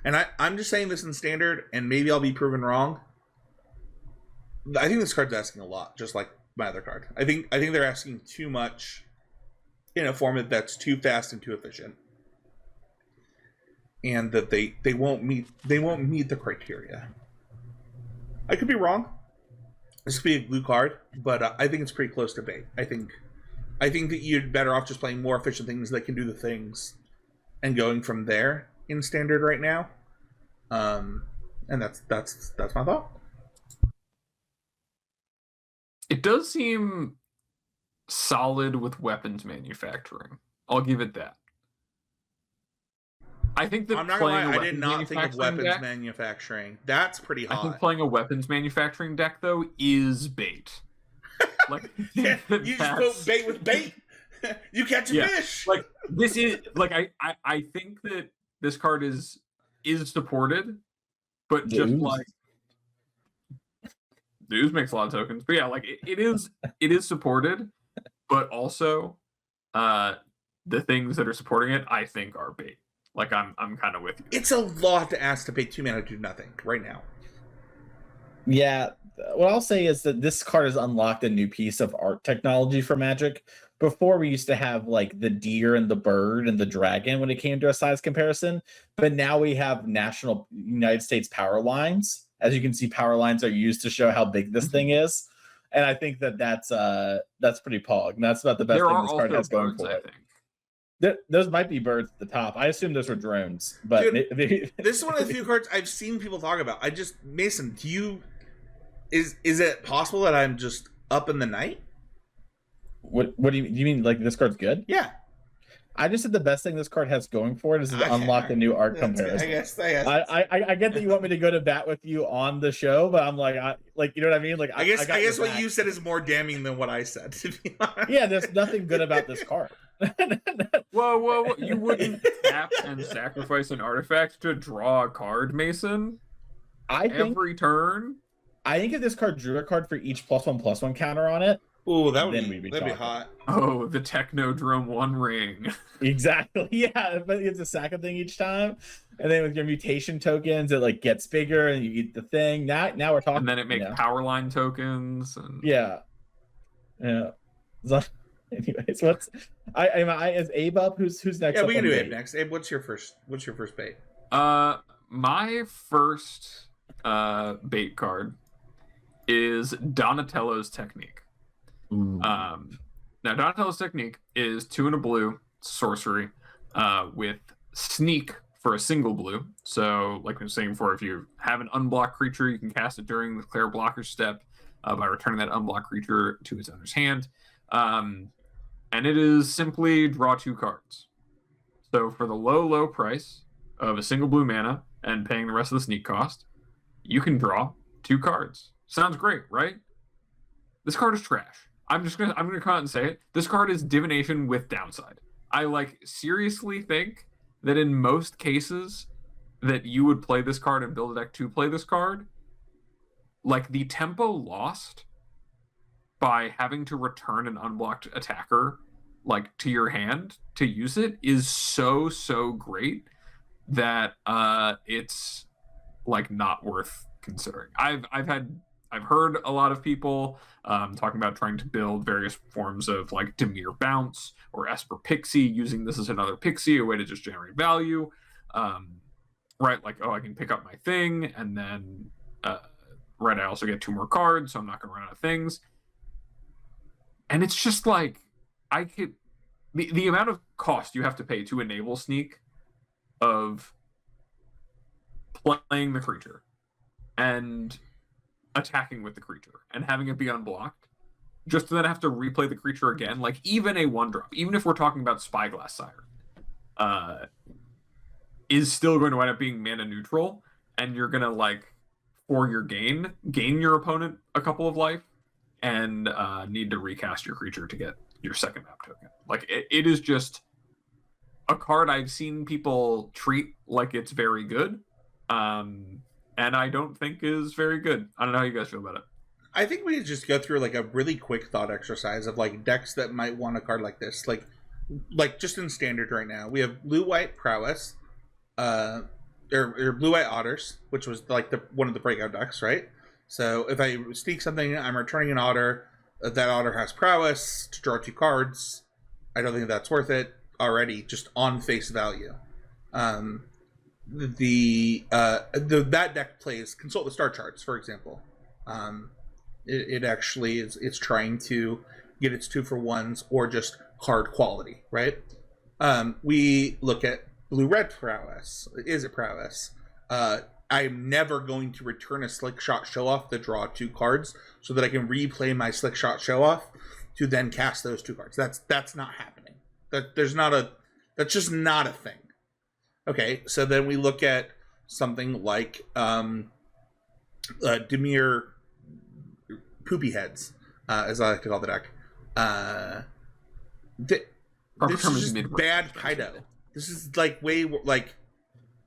And I'm just saying this in standard, and maybe I'll be proven wrong. I think this card's asking a lot, just like my other card. I think they're asking too much in a format that's too fast and too efficient, and that they won't meet the criteria. I could be wrong. This could be a blue card, but I think it's pretty close to bait. I think that you're better off just playing more efficient things that can do the things, and going from there in standard right now. And that's my thought. It does seem solid with weapons manufacturing. I'll give it that. I think that I'm not gonna lie, I did not think of weapons manufacturing. That's pretty hot. I think playing a weapons manufacturing deck though is bait. Like you just put bait with bait. You catch a fish. Like this is like I think that this card is supported, but just like Dues makes a lot of tokens. But yeah, like it is supported, but also the things that are supporting it I think are bait. Like I'm kind of with you. It's a lot to ask to pay 2 mana to do nothing right now. Yeah, what I'll say is that this card has unlocked a new piece of art technology for Magic. Before we used to have like the deer and the bird and the dragon when it came to a size comparison, but now we have national United States power lines. As you can see, power lines are used to show how big this thing is, and I think that that's pretty pog. And that's about the best thing this card has going for it. Those might be birds at the top. I assume those were drones, but dude, this is one of the few cards I've seen people talk about. Mason, is it possible that I'm just up in the night? What do you mean? Like this card's good? Yeah. I just said the best thing this card has going for it is to unlock the new art comparison. I guess. I get that you want me to go to bat with you on the show, but I'm like, you know what I mean? Like, I guess what you said is more damning than what I said. To be honest. Yeah, there's nothing good about this card. Whoa! You wouldn't tap and sacrifice an artifact to draw a card, Mason? Every turn. I think if this card drew a card for each +1/+1 counter on it. Oh, that'd be hot. Oh, the Technodrome 1 ring. Exactly. Yeah, but it's a sack of thing each time, and then with your mutation tokens, it like gets bigger, and you eat the thing. Now we're talking. And then it makes power line tokens. And... Yeah. So, anyways, what's is Abe up? Who's next? Yeah, we can do Abe next. Abe, what's your first bait? My first bait card is Donatello's Technique. Now Donatello's Technique is 2 and a blue sorcery with sneak for a single blue. So like I was saying before, if you have an unblocked creature, you can cast it during the declare blocker step by returning that unblocked creature to its owner's hand. And it is simply draw 2 cards. So for the low price of a single blue mana and paying the rest of the sneak cost, you can draw 2 cards. Sounds great, right? This card is trash. I'm gonna come out and say it. This card is divination with downside. I seriously think that in most cases that you would play this card and build a deck to play this card, like the tempo lost by having to return an unblocked attacker to your hand to use it is so great that it's not worth considering. I've heard a lot of people talking about trying to build various forms of Dimir Bounce or Esper Pixie, using this as another Pixie, a way to just generate value. Right, I can pick up my thing, and then I also get 2 more cards, so I'm not going to run out of things. And it's just the amount of cost you have to pay to enable sneak of playing the creature and attacking with the creature and having it be unblocked, just to then have to replay the creature again, even a 1-drop, even if we're talking about Spyglass Sire, is still going to end up being mana neutral, and you're gonna for your gain your opponent a couple of life and need to recast your creature to get your second map token. It is just a card I've seen people treat like it's very good, and I don't think is very good. I don't know how you guys feel about it. I think we just go through like a really quick thought exercise of like decks that might want a card like this. Like just in standard right now, we have blue white prowess, or blue white otters, which was like one of the breakout decks, right? So if I sneak something, I'm returning an otter. That otter has prowess to draw 2 cards. I don't think that's worth it already, just on face value. That deck plays Consult the Star Charts, for example. It actually is, it's trying to get its 2-for-1s or just card quality, right? We look at blue-red prowess. Is it prowess? I'm never going to return a Slick Shot Show-Off to draw 2 cards so that I can replay my Slick Shot Show-Off to then cast those 2 cards. That's not happening. That's just not a thing. Okay, so then we look at something like Demir Poopy Heads, as I like to call the deck. This is just bad Kaido. This is like way like.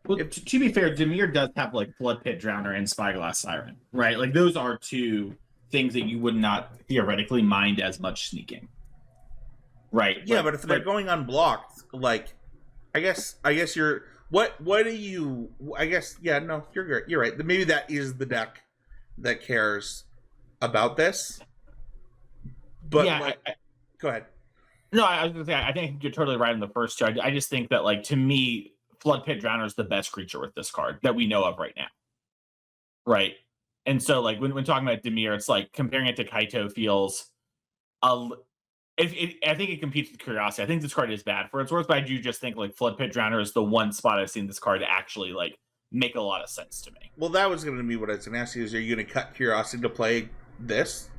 Well, to be fair, Demir does have like Flood Pit Drowner and Spyglass Siren, right? Like those are 2 things that you would not theoretically mind as much sneaking, right? Yeah, but if they're going unblocked, like, I guess you're what do you? I guess no, you're right. Maybe that is the deck that cares about this. But yeah, go ahead. No, I was gonna say I think you're totally right in the first 2. I just think that like to me. Flood Pit Drowner is the best creature with this card that we know of right now. Right. And so like when talking about Demir, it's like comparing it to Kaito feels I think it competes with Curiosity. I think this card is bad for its worth, but I do just think like Flood Pit Drowner is the one spot I've seen this card actually like make a lot of sense to me. Well, that was going to be what I was going to ask you. Is, are you going to cut Curiosity to play this?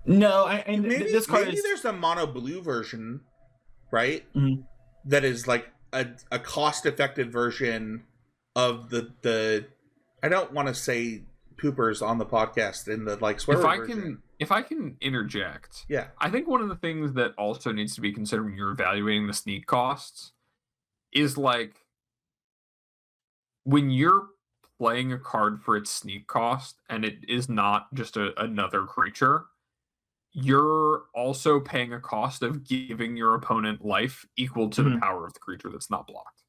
No, maybe this card there's a mono blue version, right? Mm-hmm. That is like a cost-effective version of the I don't want to say poopers on the podcast in the like swear version. If I can interject, yeah, I think one of the things that also needs to be considered when you're evaluating the sneak costs is like when you're playing a card for its sneak cost and it is not just another creature, you're also paying a cost of giving your opponent life equal to the power of the creature that's not blocked.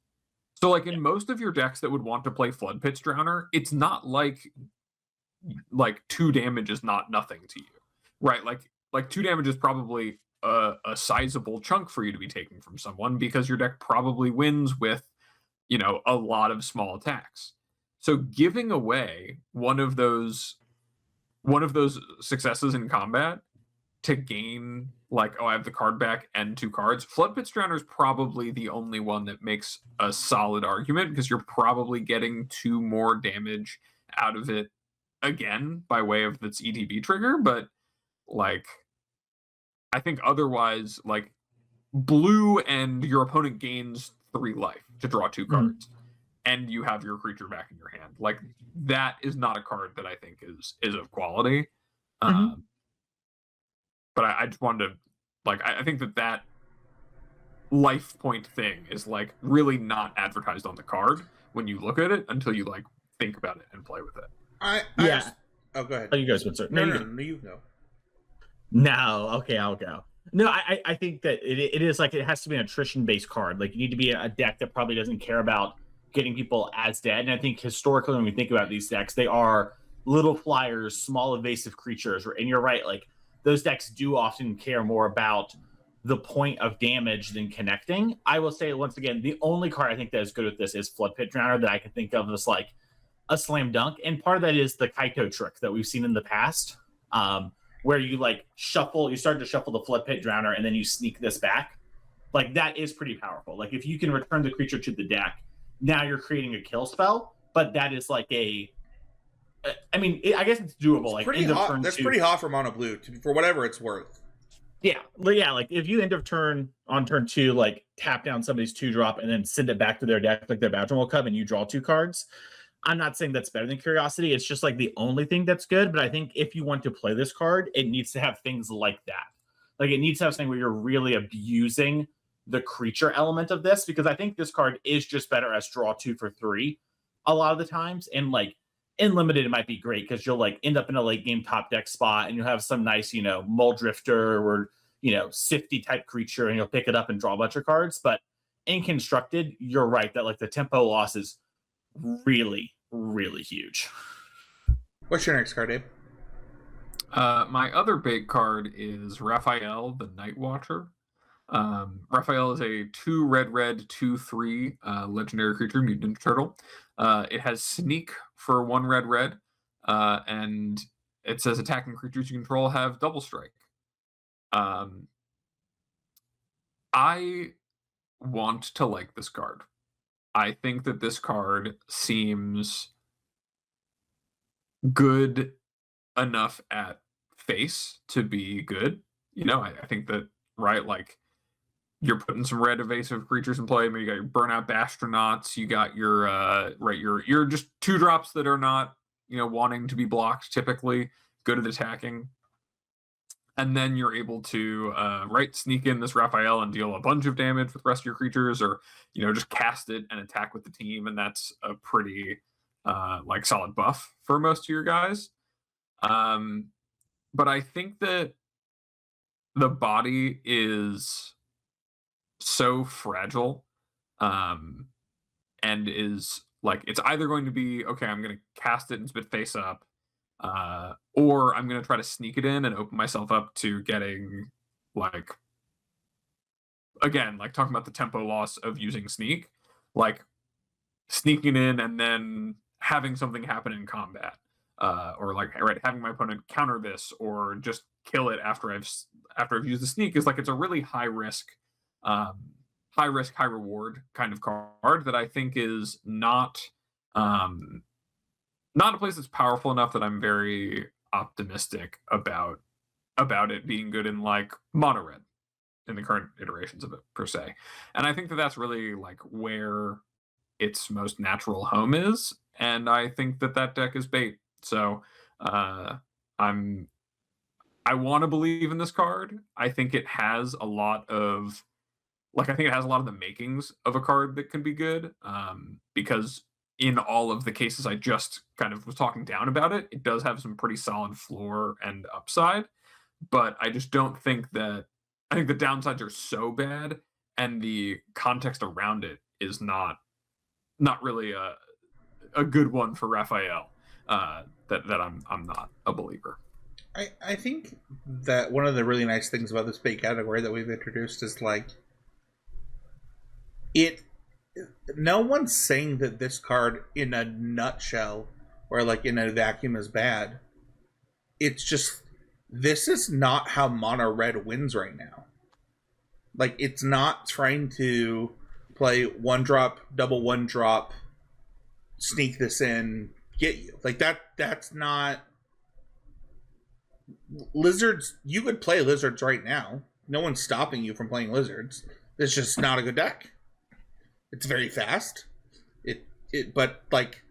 So like in most of your decks that would want to play Flood Pit's Drowner, it's not like 2 damage is not nothing to you, right? Like 2 damage is probably a sizable chunk for you to be taking from someone because your deck probably wins with, a lot of small attacks. So giving away one of those successes in combat to gain I have the card back and 2 cards. Flood Pit's Drowner is probably the only one that makes a solid argument because you're probably getting 2 more damage out of it again by way of its ETB trigger. But I think otherwise, blue and your opponent gains 3 life to draw 2 cards, and you have your creature back in your hand. That is not a card that I think is of quality. But I just wanted to, I think that life point thing is, really not advertised on the card when you look at it until you, think about it and play with it. Oh, go ahead. Oh, you guys would start. No, you go. No, okay, I'll go. No, I think that it is it has to be an attrition-based card. You need to be a deck that probably doesn't care about getting people as dead. And I think historically, when we think about these decks, they are little flyers, small evasive creatures. And you're right, those decks do often care more about the point of damage than connecting. I will say once again, the only card I think that is good with this is Flood Pit Drowner that I can think of as a slam dunk. And part of that is the Kaito trick that we've seen in the past, where you shuffle, you start to shuffle the Flood Pit Drowner and then you sneak this back. That is pretty powerful. If you can return the creature to the deck, now you're creating a kill spell, but that is I guess it's doable. It's pretty hot. That's pretty hot for mono blue for whatever it's worth. Yeah, if you end of turn on turn 2, tap down somebody's 2-drop and then send it back to their deck like their Baptismal Cub and you draw 2 cards. I'm not saying that's better than Curiosity. It's just the only thing that's good. But I think if you want to play this card, it needs to have things like that. It needs to have something where you're really abusing the creature element of this, because I think this card is just better as draw 2 for 3 a lot of the times. And like in limited, it might be great because you'll like end up in a late game top deck spot and you'll have some nice, Mull Drifter or, Sifty type creature, and you'll pick it up and draw a bunch of cards. But in constructed, you're right that like the tempo loss is really, really huge. What's your next card, Abe? My other big card is Raphael, the Night Watcher. Raphael is a 2 red 2/3 legendary creature, mutant turtle. It has sneak for 1 red, and it says attacking creatures you control have double strike. I want to like this card. I think that this card seems good enough at face to be good. I think that, right, like you're putting some red evasive creatures in play. Maybe you got your Burnout Astronauts. You got your your just 2-drops that are not wanting to be blocked. Typically good at attacking, and then you're able to sneak in this Raphael and deal a bunch of damage with the rest of your creatures, or just cast it and attack with the team, and that's a pretty solid buff for most of your guys. But I think that the body is so fragile, and is like, it's either going to be, okay, I'm going to cast it and spit face up, or I'm going to try to sneak it in and open myself up to getting, like, again, like talking about the tempo loss of using sneak, like sneaking in and then having something happen in combat, or like, right, having my opponent counter this or just kill it after I've used the sneak is like, it's a really high risk, high reward kind of card that I think is not a place that's powerful enough that I'm very optimistic about it being good in like mono red in the current iterations of it per se. And I think that that's really like where its most natural home is, and I think that deck is bait. So I want to believe in this card. I think it has a lot of the makings of a card that can be good, because in all of the cases I just kind of was talking down about it, it does have some pretty solid floor and upside, but I just don't think that, I think the downsides are so bad and the context around it is not really a good one for Raphael, that I'm not a believer. I think that one of the really nice things about this bait category that we've introduced is like, no one's saying that this card in a nutshell or like in a vacuum is bad. It's just, this is not how mono red wins right now. Like, it's not trying to play 1-drop, double 1-drop, sneak this in, get you. Like, that's not... Lizards, you could play Lizards right now. No one's stopping you from playing Lizards. It's just not a good deck. It's very fast. But like,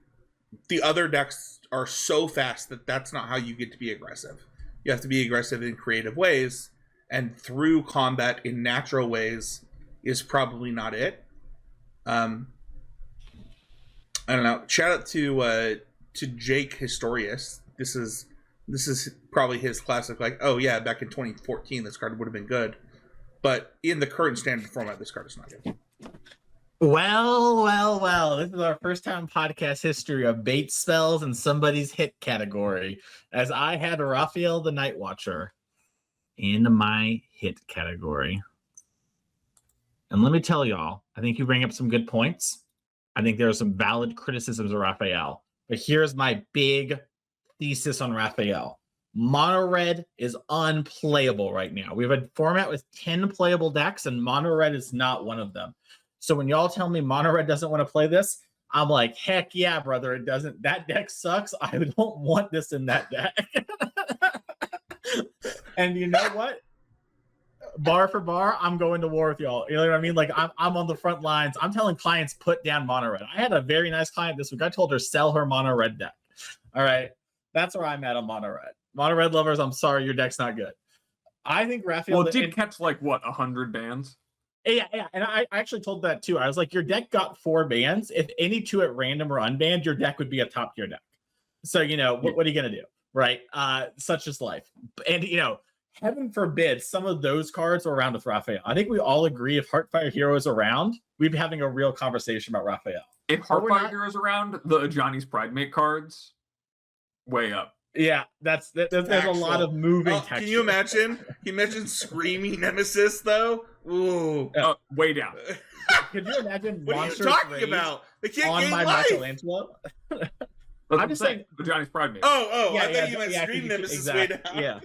the other decks are so fast that that's not how you get to be aggressive. You have to be aggressive in creative ways, and through combat in natural ways is probably not it. I don't know. Shout out to Jake Historius. This is probably his classic, like, oh yeah, back in 2014 this card would have been good, but in the current standard format this card is not good. Well. This is our first time podcast history of bait spells in somebody's hit category, as I had Raphael the Night Watcher in my hit category. And let me tell y'all, I think you bring up some good points. I think there are some valid criticisms of Raphael. But here's my big thesis on Raphael. Mono red is unplayable right now. We have a format with 10 playable decks, and mono red is not one of them. So when y'all tell me mono red doesn't want to play this, I'm like, heck yeah, brother, it doesn't. That deck sucks. I don't want this in that deck. And you know what? Bar for bar, I'm going to war with y'all. You know what I mean? Like, I'm on the front lines. I'm telling clients, put down mono red. I had a very nice client this week. I told her, sell her mono red deck. All right. That's where I'm at on mono red. Mono red lovers, I'm sorry, your deck's not good. I think Raphael... Well, it did catch, like, what, 100 bans? Yeah. And I actually told that too. I was like, your deck got 4 bans. If any 2 at random or unbanned, your deck would be a top tier deck. So, what are you going to do? Right? Such is life. And, heaven forbid some of those cards are around with Raphael. I think we all agree if Heartfire Hero is around, we'd be having a real conversation about Raphael. If Heartfire Hero is around, the Johnny's Pridemate cards, way up. Yeah, there's a lot of moving texture. Can you imagine? Can you imagine Screaming Nemesis though? Ooh, way down. Could you imagine? What are you talking about? They can't on gain my life. Michelangelo. I'm just saying the Johnny's Pridemate. Oh, I thought you meant Screaming Nemesis way down.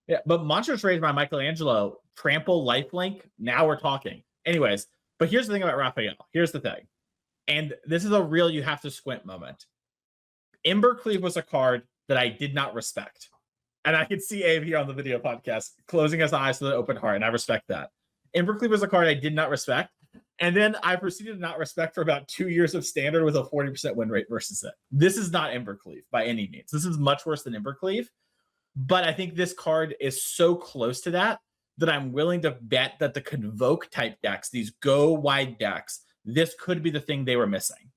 Yeah, but Monstrous Rage by Michelangelo, trample, lifelink. Now we're talking. Anyways, but here's the thing about Raphael. Here's the thing, and this is a real you have to squint moment. Embercleave was a card that I did not respect. And I could see Abe here on the video podcast closing his eyes with an open heart, and I respect that. Embercleave was a card I did not respect. And then I proceeded to not respect for about 2 years of standard with a 40% win rate versus it. This is not Embercleave by any means. This is much worse than Embercleave. But I think this card is so close to that I'm willing to bet that the Convoke type decks, these go wide decks, this could be the thing they were missing.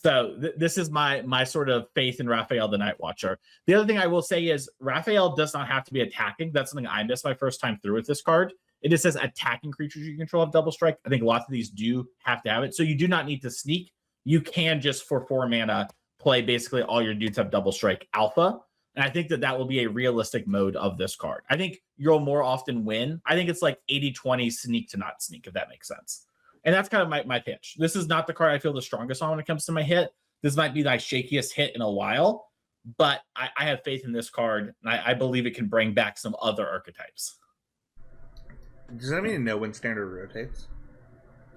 So this is my sort of faith in Raphael the Night Watcher. The other thing I will say is Raphael does not have to be attacking. That's something I missed my first time through with this card. It just says attacking creatures you control have double strike. I think lots of these do have to have it. So you do not need to sneak. You can just, for 4 mana, play basically all your dudes have double strike alpha. And I think that will be a realistic mode of this card. I think you'll more often win. I think it's like 80-20 sneak to not sneak, if that makes sense. And that's kind of my pitch. This is not the card I feel the strongest on when it comes to my hit. This might be my shakiest hit in a while, but I have faith in this card, and I believe it can bring back some other archetypes. Does that mean know when standard rotates?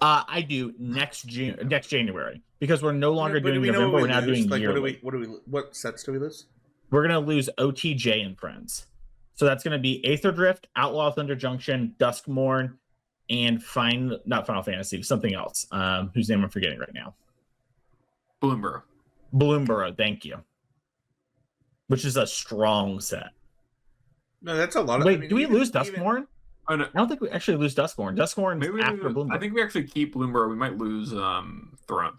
I do next January, because we're no longer doing November. We're now doing yearly. What sets do we lose? We're gonna lose OTJ and Friends. So that's gonna be Aether Drift, Outlaw Thunder Junction, Duskmourn, and not Final Fantasy, something else. Whose name I'm forgetting right now. Bloomburrow, thank you. Which is a strong set. No, that's a lot of. Wait, do we lose Duskmourn? Oh, no. I don't think we actually lose Duskmourn. Duskmourn is after Bloomburrow. I think we actually keep Bloomburrow. We might lose Throne.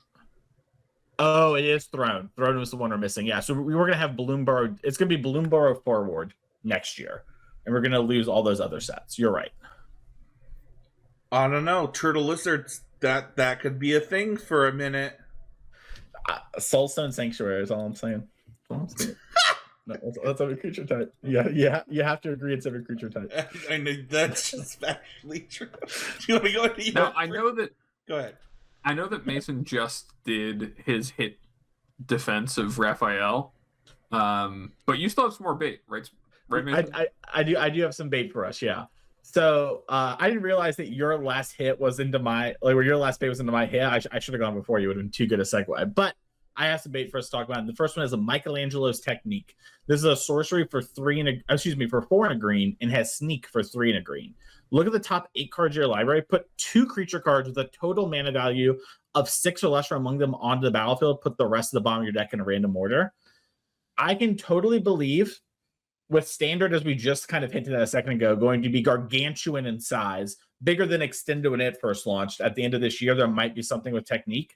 Oh, it is Throne. Throne was the one we're missing. Yeah, so we were gonna have Bloomburrow. It's gonna be Bloomburrow forward next year, and we're gonna lose all those other sets. You're right. I don't know. Turtle Lizards, that could be a thing for a minute. Soulstone Sanctuary is all I'm saying. No, that's every creature type. Yeah, you have to agree it's every creature type. I know that's just actually true. Do you want to go into No, I know that. Go ahead. I know that Mason just did his hit defense of Raphael, but you still have some more bait, right? Right, Mason? I do have some bait for us. Yeah. So I didn't realize that your last hit was into my where your last bait was into my hit. I should have gone before you. Would have been too good a segue. But I have some bait for us to talk about. And the first one is a Michelangelo's Technique. This is a sorcery for 4 and a green, and has sneak for 3 and a green. Look at the top 8 cards of your library. Put 2 creature cards with a total mana value of 6 or lesser among them onto the battlefield. Put the rest of the bottom of your deck in a random order. I can totally believe, with standard, as we just kind of hinted at a second ago, going to be gargantuan in size, bigger than Extendo when it first launched. At the end of this year, there might be something with Technique.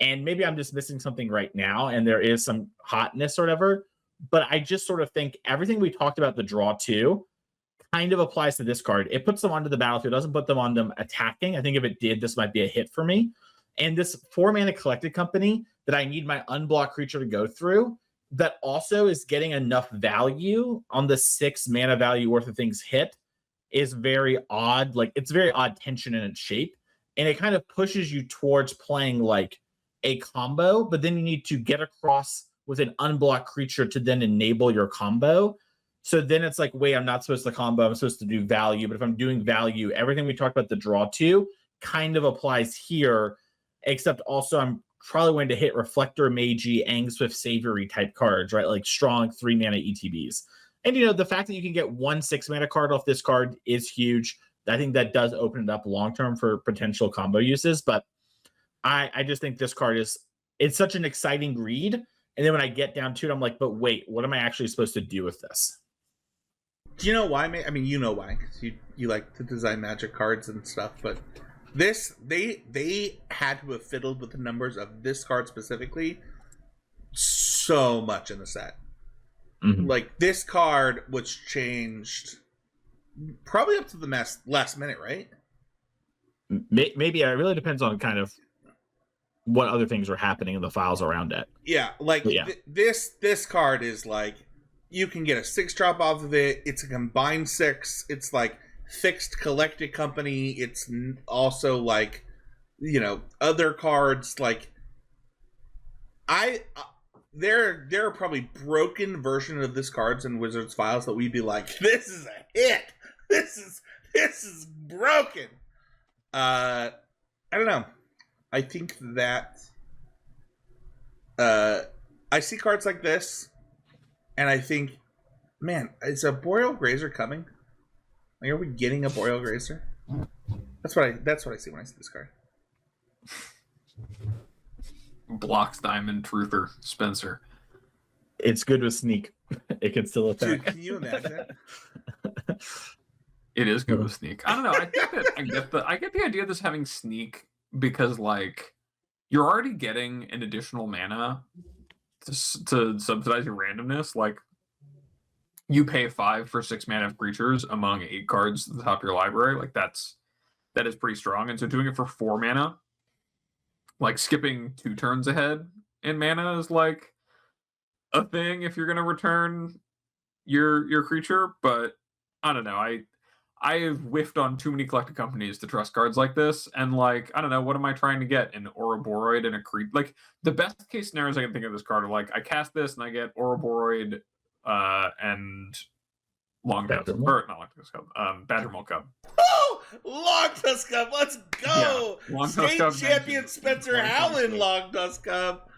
And maybe I'm just missing something right now, and there is some hotness or whatever. But I just sort of think everything we talked about, the draw 2, kind of applies to this card. It puts them onto the battlefield, doesn't put them on them attacking. I think if it did, this might be a hit for me. And this 4-mana Collected Company that I need my unblocked creature to go through, that also is getting enough value on the 6 mana value worth of things hit, is very odd. Like, it's very odd tension in its shape. And it kind of pushes you towards playing like a combo, but then you need to get across with an unblocked creature to then enable your combo. So then it's like, wait, I'm not supposed to combo, I'm supposed to do value. But if I'm doing value, everything we talked about the draw 2 kind of applies here, except also I'm probably going to hit Reflector Magi, Angswift Savory type cards, right? Like strong 3-mana ETBs. And, the fact that you can get 1 6-mana card off this card is huge. I think that does open it up long-term for potential combo uses. But I just think this card it's such an exciting read. And then when I get down to it, I'm like, but wait, what am I actually supposed to do with this? Do you know why? I mean, you know why, because you like to design Magic cards and stuff. But this, they had to have fiddled with the numbers of this card specifically so much in the set. Mhm. Like, this card was changed probably up to the last minute, right? Maybe it really depends on kind of what other things are happening in the files around it. Yeah, like Yeah. This card is like, you can get a 6-drop off of it. It's a combined 6. It's like fixed collected company. It's also like, you know, other cards. Like, there are probably broken version of this cards in Wizards files that we'd be like, this is a hit. This is broken. I don't know. I think that I see cards like this, and I think, man, is a Boreal Grazer coming? Like, are we getting a Boreal Grazer? That's what I see when I see this card. Blocks Diamond Truther Spencer. It's good with sneak. It can still attack. Dude, can you imagine? It is good with sneak. I don't know. I think that I get the idea of this having sneak because, like, you're already getting an additional mana to subsidize your randomness. Like, you pay 5 for 6 mana of creatures among 8 cards at the top of your library. Like, that is pretty strong. And so doing it for 4 mana, like skipping 2 turns ahead in mana, is like a thing if you're gonna return your creature. But I don't know. I've whiffed on too many collected companies to trust cards like this, and like, I don't know, what am I trying to get? An Ouroboros and a creep? Like, the best case scenarios I can think of this card are like, I cast this and I get Ouroboros and Long Tusk, or not Long Tusk Cub, Badgermaul Cub. Oh, Long Tusk Cup, let's go! Yeah, Long Tusk State Cub champion mentioned Spencer Long Tusk Howland, Cup. Long Tusk Cup.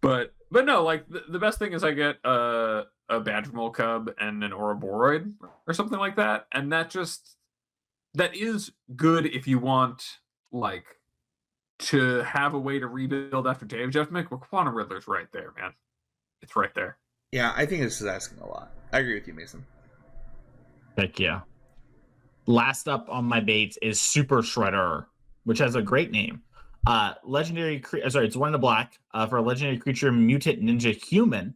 But no, like, the best thing is I get a Badgermaul Cub and an Ouroboros or something like that, and that is good if you want, like, to have a way to rebuild after Day of Judgment. Well, Quantum Riddler's right there, man. It's right there. Yeah, I think this is asking a lot. I agree with you, Mason. Heck yeah. Last up on my baits is Super Shredder, which has a great name. Legendary it's 1 in the black for a legendary creature, mutant ninja human,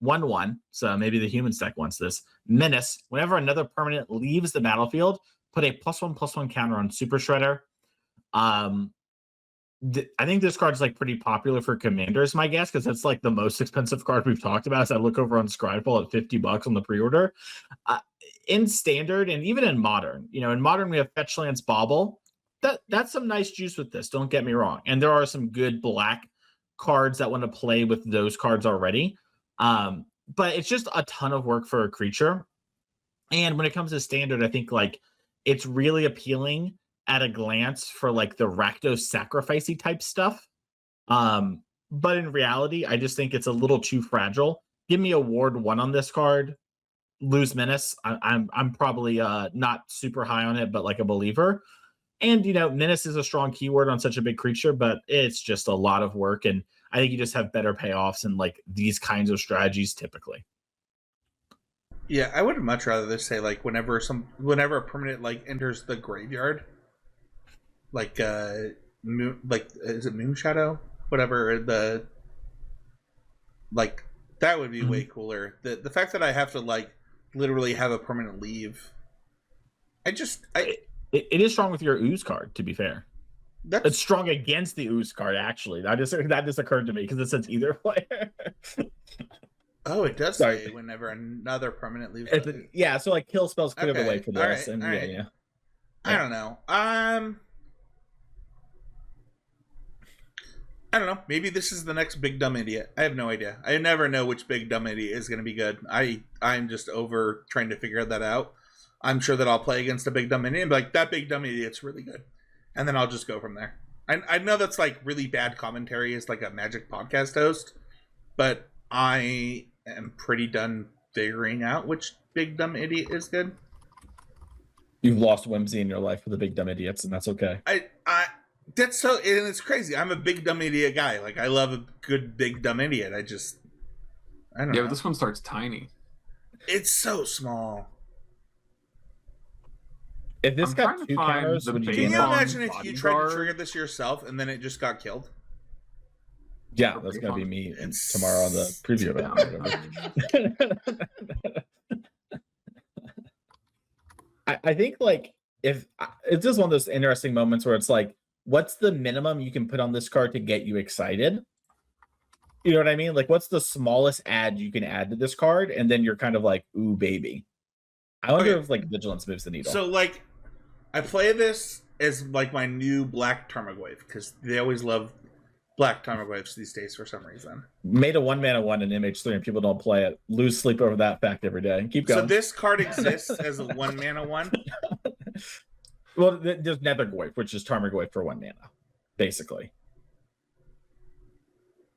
1/1. So maybe the human stack wants this. Menace. Whenever another permanent leaves the battlefield, put a +1/+1 counter on Super Shredder. I think this card's like pretty popular for commanders, my guess, because that's like the most expensive card we've talked about. As I look over on Scryfall at $50 on the pre-order. In standard and even in modern, in modern we have Fetch Lands Bauble. That's some nice juice with this. Don't get me wrong, and there are some good black cards that want to play with those cards already. But it's just a ton of work for a creature. And when it comes to standard, I think like it's really appealing at a glance for like the Rakdos sacrificey type stuff. But in reality, I just think it's a little too fragile. Give me a Ward 1 on this card. Lose Menace. I'm probably not super high on it, but like a believer. And Menace is a strong keyword on such a big creature, but it's just a lot of work, and I think you just have better payoffs in like these kinds of strategies typically. Yeah, I would much rather this say like whenever a permanent like enters the graveyard, like is it Moonshadow? Whatever that would be way cooler. The fact that I have to like literally have a permanent leave. It is strong with your ooze card, to be fair. It's strong against the ooze card, actually. That just occurred to me because it says either player. Oh, it does say whenever another permanent leaves. Yeah, so like kill spells clear the way for this. All right. Yeah. I don't know. I don't know. Maybe this is the next big dumb idiot. I have no idea. I never know which big dumb idiot is going to be good. I'm just over trying to figure that out. I'm sure that I'll play against a big dumb idiot and be like, that big dumb idiot's really good. And then I'll just go from there. I know that's like really bad commentary as like a Magic podcast host, but I am pretty done figuring out which big dumb idiot is good. You've lost whimsy in your life for the big dumb idiots, and that's okay. That's so, and it's crazy. I'm a big dumb idiot guy. Like, I love a good big dumb idiot. I don't know. But this one starts tiny. It's so small. If this I'm got trying to 2 find counters, the would you base Can game you it? on imagine if you tried to Bodyguard. trigger this yourself and then it just got killed? Yeah, Or that's base gonna be on- me It's tomorrow on the preview down. event. I think like if it's just one of those interesting moments where it's like, what's the minimum you can put on this card to get you excited? You know what I mean? Like, what's the smallest add you can add to this card, and then you're kind of like, ooh, baby. I wonder Okay. if like Vigilance moves the needle. So, like, I play this as, like, my new Black Tarmogoyf, because they always love Black Tarmogoyfs these days for some reason. Made a 1-mana 1 in MH3 and people don't play it. Lose sleep over that fact every day. Keep going. So this card exists as a 1-mana 1? Well, there's Nethergoyf, which is Tarmogoyf for 1 mana, basically.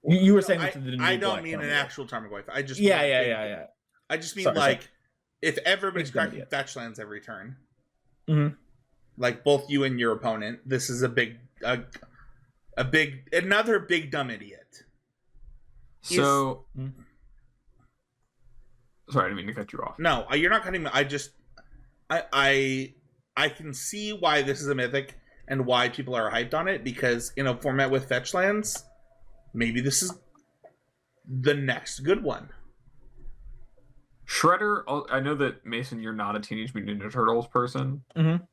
You were saying I, this is the new I don't Black mean an Tarmogoyf. actual Tarmogoyf. I just Yeah. I just mean, Sorry, like, if everybody's Big dumb cracking idiot. fetch lands every turn, Mhm. like both you and your opponent, this is another big dumb idiot. So, Hmm. sorry, I didn't mean to cut you off. No, you're not cutting me. I can see why this is a mythic and why people are hyped on it, because in a format with fetch lands, maybe this is the next good one. Shredder, I know that, Mason, you're not a Teenage Mutant Ninja Turtles person. Mhm.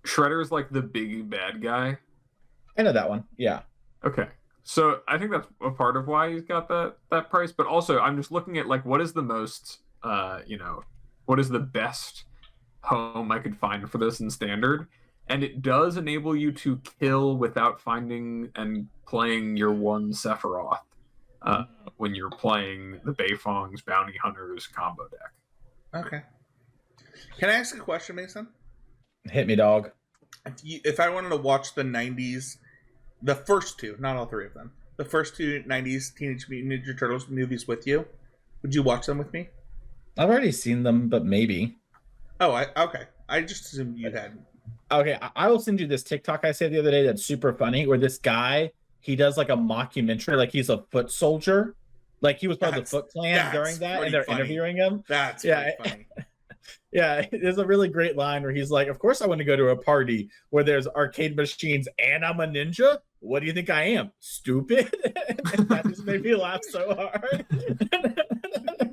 Shredder's like the big bad guy. I know that one. Yeah. Okay. So I think that's a part of why he's got that price. But also, I'm just looking at, like, what is the most, what is the best home I could find for this in Standard? And it does enable you to kill without finding and playing your one Sephiroth when you're playing the Beifong's Bounty Hunters combo deck. Okay. Can I ask a question, Mason? Hit me, dog. If I wanted to watch the 90s, the first two, not all three of them, the first two 90s Teenage Mutant Ninja Turtles movies with you, would you watch them with me? I've already seen them, but maybe. Oh, okay. I just assumed you had. Okay, I will send you this TikTok I said the other day that's super funny, where this guy, he does like a mockumentary, like he's a foot soldier. Like he was part of the Foot Clan during that, and they're interviewing him. That's pretty funny. Yeah, there's a really great line where he's like, of course I want to go to a party where there's arcade machines and I'm a ninja. What do you think I am? Stupid? And that just made me laugh so hard.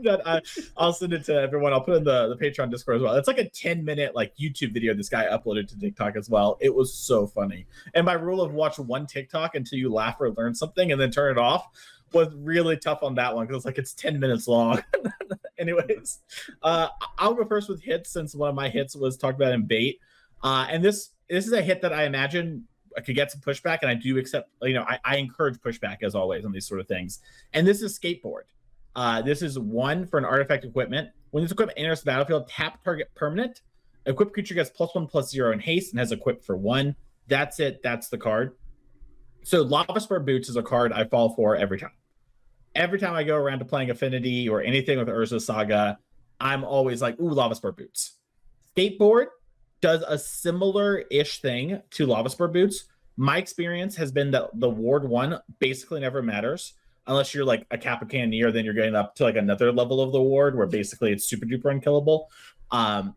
That I'll send it to everyone. I'll put it in the Patreon Discord as well. It's like a 10-minute like YouTube video this guy uploaded to TikTok as well. It was so funny. And my rule of watch one TikTok until you laugh or learn something and then turn it off was really tough on that one because it's like it's 10 minutes long. Anyways, I'll go first with hits since one of my hits was talked about in bait. And this is a hit that I imagine I could get some pushback, and I do accept, I encourage pushback as always on these sort of things. And this is Skateboard. This is one for an artifact equipment. When this equipment enters the battlefield, tap target permanent. Equipped creature gets +1/+0 in haste and has equipped for 1. That's it. That's the card. So Lava Spur Boots is a card I fall for every time. Every time I go around to playing Affinity or anything with Urza Saga, I'm always like, ooh, Lava Spur Boots. Skateboard does a similar-ish thing to Lava Spur Boots. My experience has been that the Ward 1 basically never matters. Unless you're like a Kappa Cannoneer, then you're getting up to like another level of the ward where basically it's super duper unkillable. And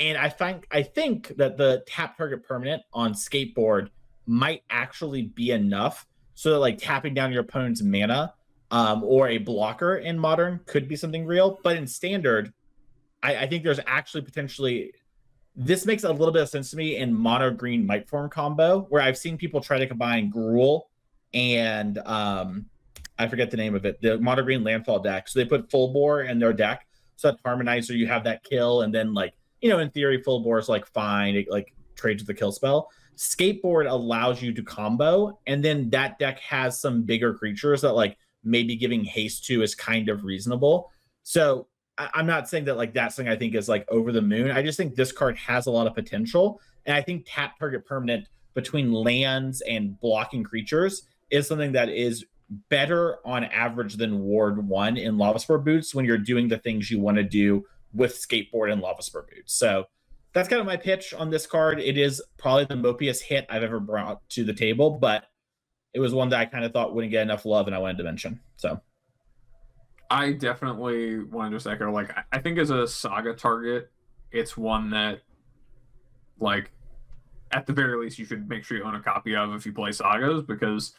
I think that the tap target permanent on Skateboard might actually be enough so that like tapping down your opponent's mana or a blocker in Modern could be something real. But in Standard, I think there's actually potentially, this makes a little bit of sense to me in mono green Might Form combo, where I've seen people try to combine Gruul and I forget the name of it, the mono green landfall deck. So they put Full Bore in their deck. So that Harmonizer, you have that kill, and then like, in theory, Full Bore is like fine, it like trades with the kill spell. Skateboard allows you to combo, and then that deck has some bigger creatures that like maybe giving haste to is kind of reasonable. So I'm not saying that like that's something I think is like over the moon. I just think this card has a lot of potential. And I think tap target permanent between lands and blocking creatures is something that is better on average than Ward 1 in Lava Spur Boots when you're doing the things you want to do with Skateboard and Lava Spur Boots. So that's kind of my pitch on this card. It is probably the mopiest hit I've ever brought to the table, but it was one that I kind of thought wouldn't get enough love and I wanted to mention. So I definitely want to just echo, like, I think as a saga target, it's one that, like, at the very least, you should make sure you own a copy of if you play sagas, because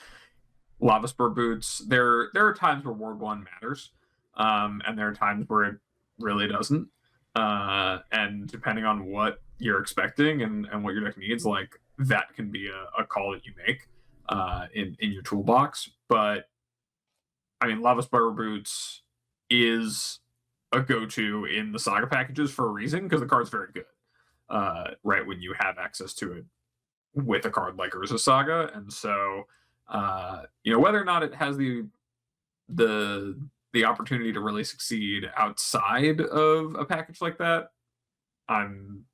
Lava Spur Boots, there are times where Ward 1 matters, and there are times where it really doesn't. And depending on what you're expecting and what your deck needs, like, that can be a call that you make in your toolbox. But I mean, Lava Spur Boots is a go-to in the saga packages for a reason, because the card's very good. Right when you have access to it with a card like Urza Saga, and so whether or not it has the opportunity to really succeed outside of a package like that, I'm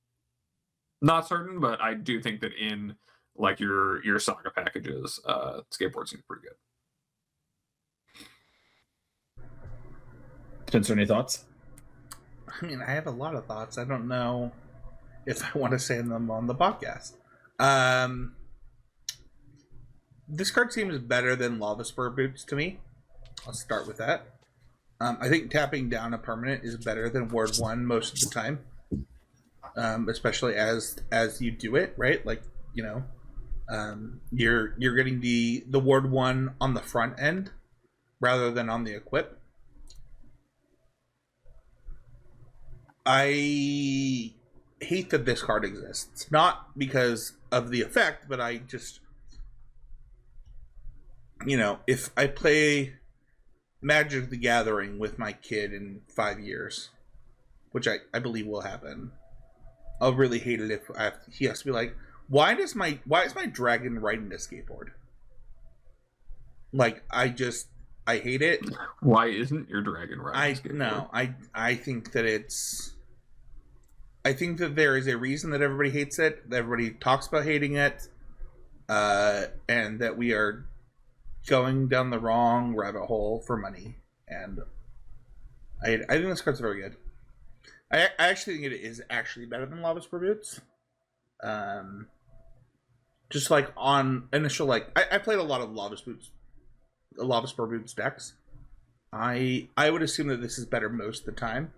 not certain, but I do think that in like your saga packages, skateboard seems pretty good. Spencer, any thoughts? I mean, I have a lot of thoughts. I don't know if I want to say them on the podcast. This card seems better than Lava Spur Boots to me. I'll start with that. I think tapping down a permanent is better than Ward 1 most of the time. Especially as you do it, right? Like, you're getting the Ward 1 on the front end rather than on the equip. I hate that this card exists. Not because of the effect, but I just, if I play Magic the Gathering with my kid in 5 years, which I believe will happen, I'll really hate it if he has to be like, why is my dragon riding a skateboard? Like, I hate it. Why isn't your dragon riding a skateboard? No, I think that I think that there is a reason that everybody hates it, that everybody talks about hating it, and that we are going down the wrong rabbit hole for money. And I think this card's very good. I actually think it is actually better than Lava Spur Boots. Just like on initial, like I played a lot of Lava Spur Boots decks. I would assume that this is better most of the time.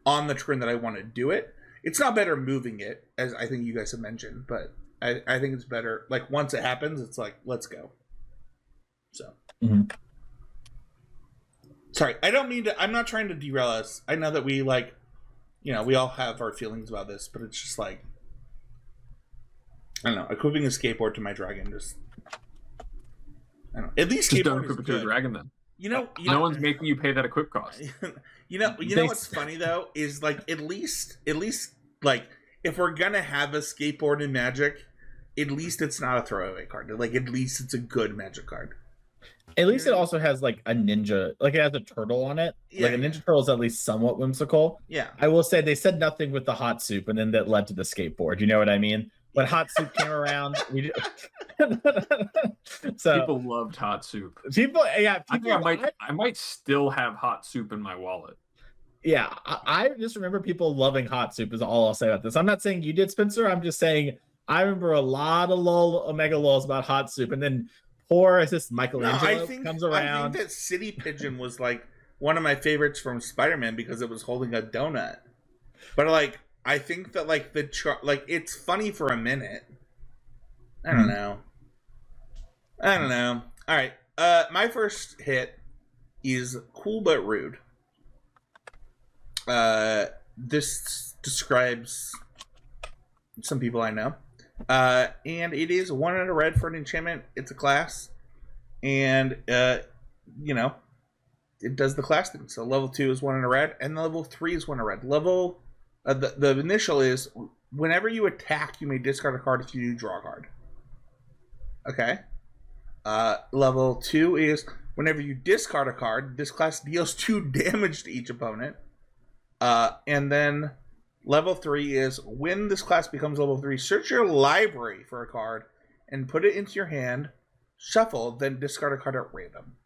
On the turn that I want to do it, it's not better moving it, as I think you guys have mentioned, but I think it's better. Like, once it happens, it's like, let's go. So, Sorry, I don't mean to. I'm not trying to derail us. I know that we we all have our feelings about this, but it's just like, I don't know. Equipping a skateboard to my dragon just, I don't know. At least just skateboard don't is equip it to good. a dragon then. No one's making you pay that equip cost. You know what's funny though is, like, at least like, if we're gonna have a skateboard in Magic, at least it's not a throwaway card. Like, at least it's a good Magic card. At least it also has like a ninja, like it has a turtle on it. Yeah, like a ninja turtle is at least somewhat whimsical. Yeah. I will say they said nothing with the hot soup, and then that led to the skateboard. You know what I mean? When hot soup came around, so People loved hot soup. I might still have hot soup in my wallet. Yeah, I just remember people loving hot soup is all I'll say about this. I'm not saying you did, Spencer. I'm just saying I remember a lot of Omega lulls about hot soup, and then poor assist Michelangelo comes around. I think that City Pigeon was like one of my favorites from Spider-Man because it was holding a donut. But like, I think that like it's funny for a minute. I don't know. All right. My first hit is Cool But Rude. This describes some people I know. And it is 1 and a red for an enchantment. It's a class. And, it does the class thing. So level 2 is 1 and a red, and level 3 is 1 and a red. Level, the initial is, whenever you attack, you may discard a card. If you do, draw a card. Okay. Level 2 is, whenever you discard a card, this class deals 2 damage to each opponent. And then level 3 is, when this class becomes level 3, search your library for a card and put it into your hand, shuffle, then discard a card at random.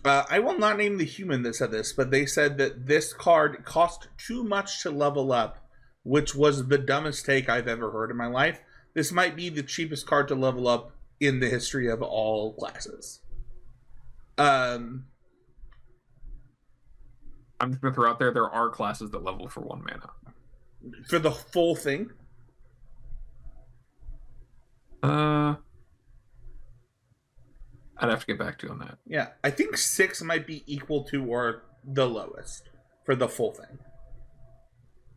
I will not name the human that said this, but they said that this card cost too much to level up, which was the dumbest take I've ever heard in my life. This might be the cheapest card to level up in the history of all classes. Um, I'm just gonna throw out there are classes that level for 1 mana. for the full thing. I'd have to get back to you on that. Yeah, I think 6 might be equal to or the lowest for the full thing.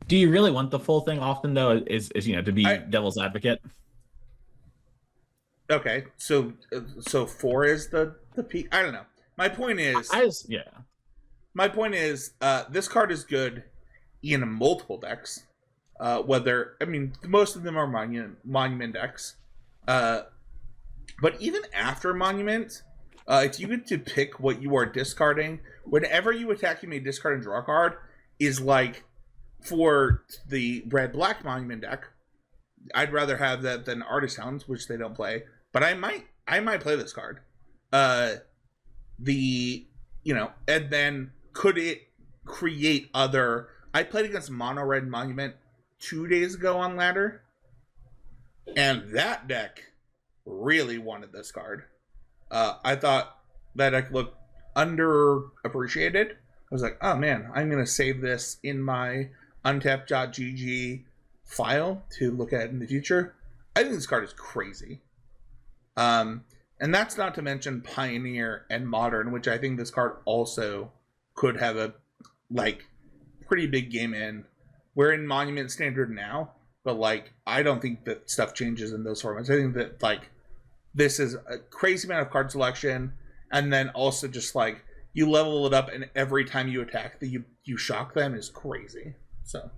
Do you really want the full thing often, though, is to be devil's advocate? Okay, so 4 is the peak. I don't know. My point is, my point is, this card is good in multiple decks. Most of them are monument decks. But even after Monument, if you get to pick what you are discarding, whenever you attack, you may discard and draw a card, is like, for the red-black Monument deck, I'd rather have that than Artist Hounds, which they don't play. But I might play this card. And then could it create other... I played against Mono-Red Monument 2 days ago on Ladder, and that deck really wanted this card. I thought that deck looked underappreciated. I was like, oh man, I'm going to save this in my untapped.gg file to look at in the future. I think this card is crazy. And that's not to mention Pioneer and Modern, which I think this card also could have a pretty big game in. We're in Monument Standard now, but I don't think that stuff changes in those formats. I think that this is a crazy amount of card selection, and then also just you level it up, and every time you attack, you shock them is crazy. So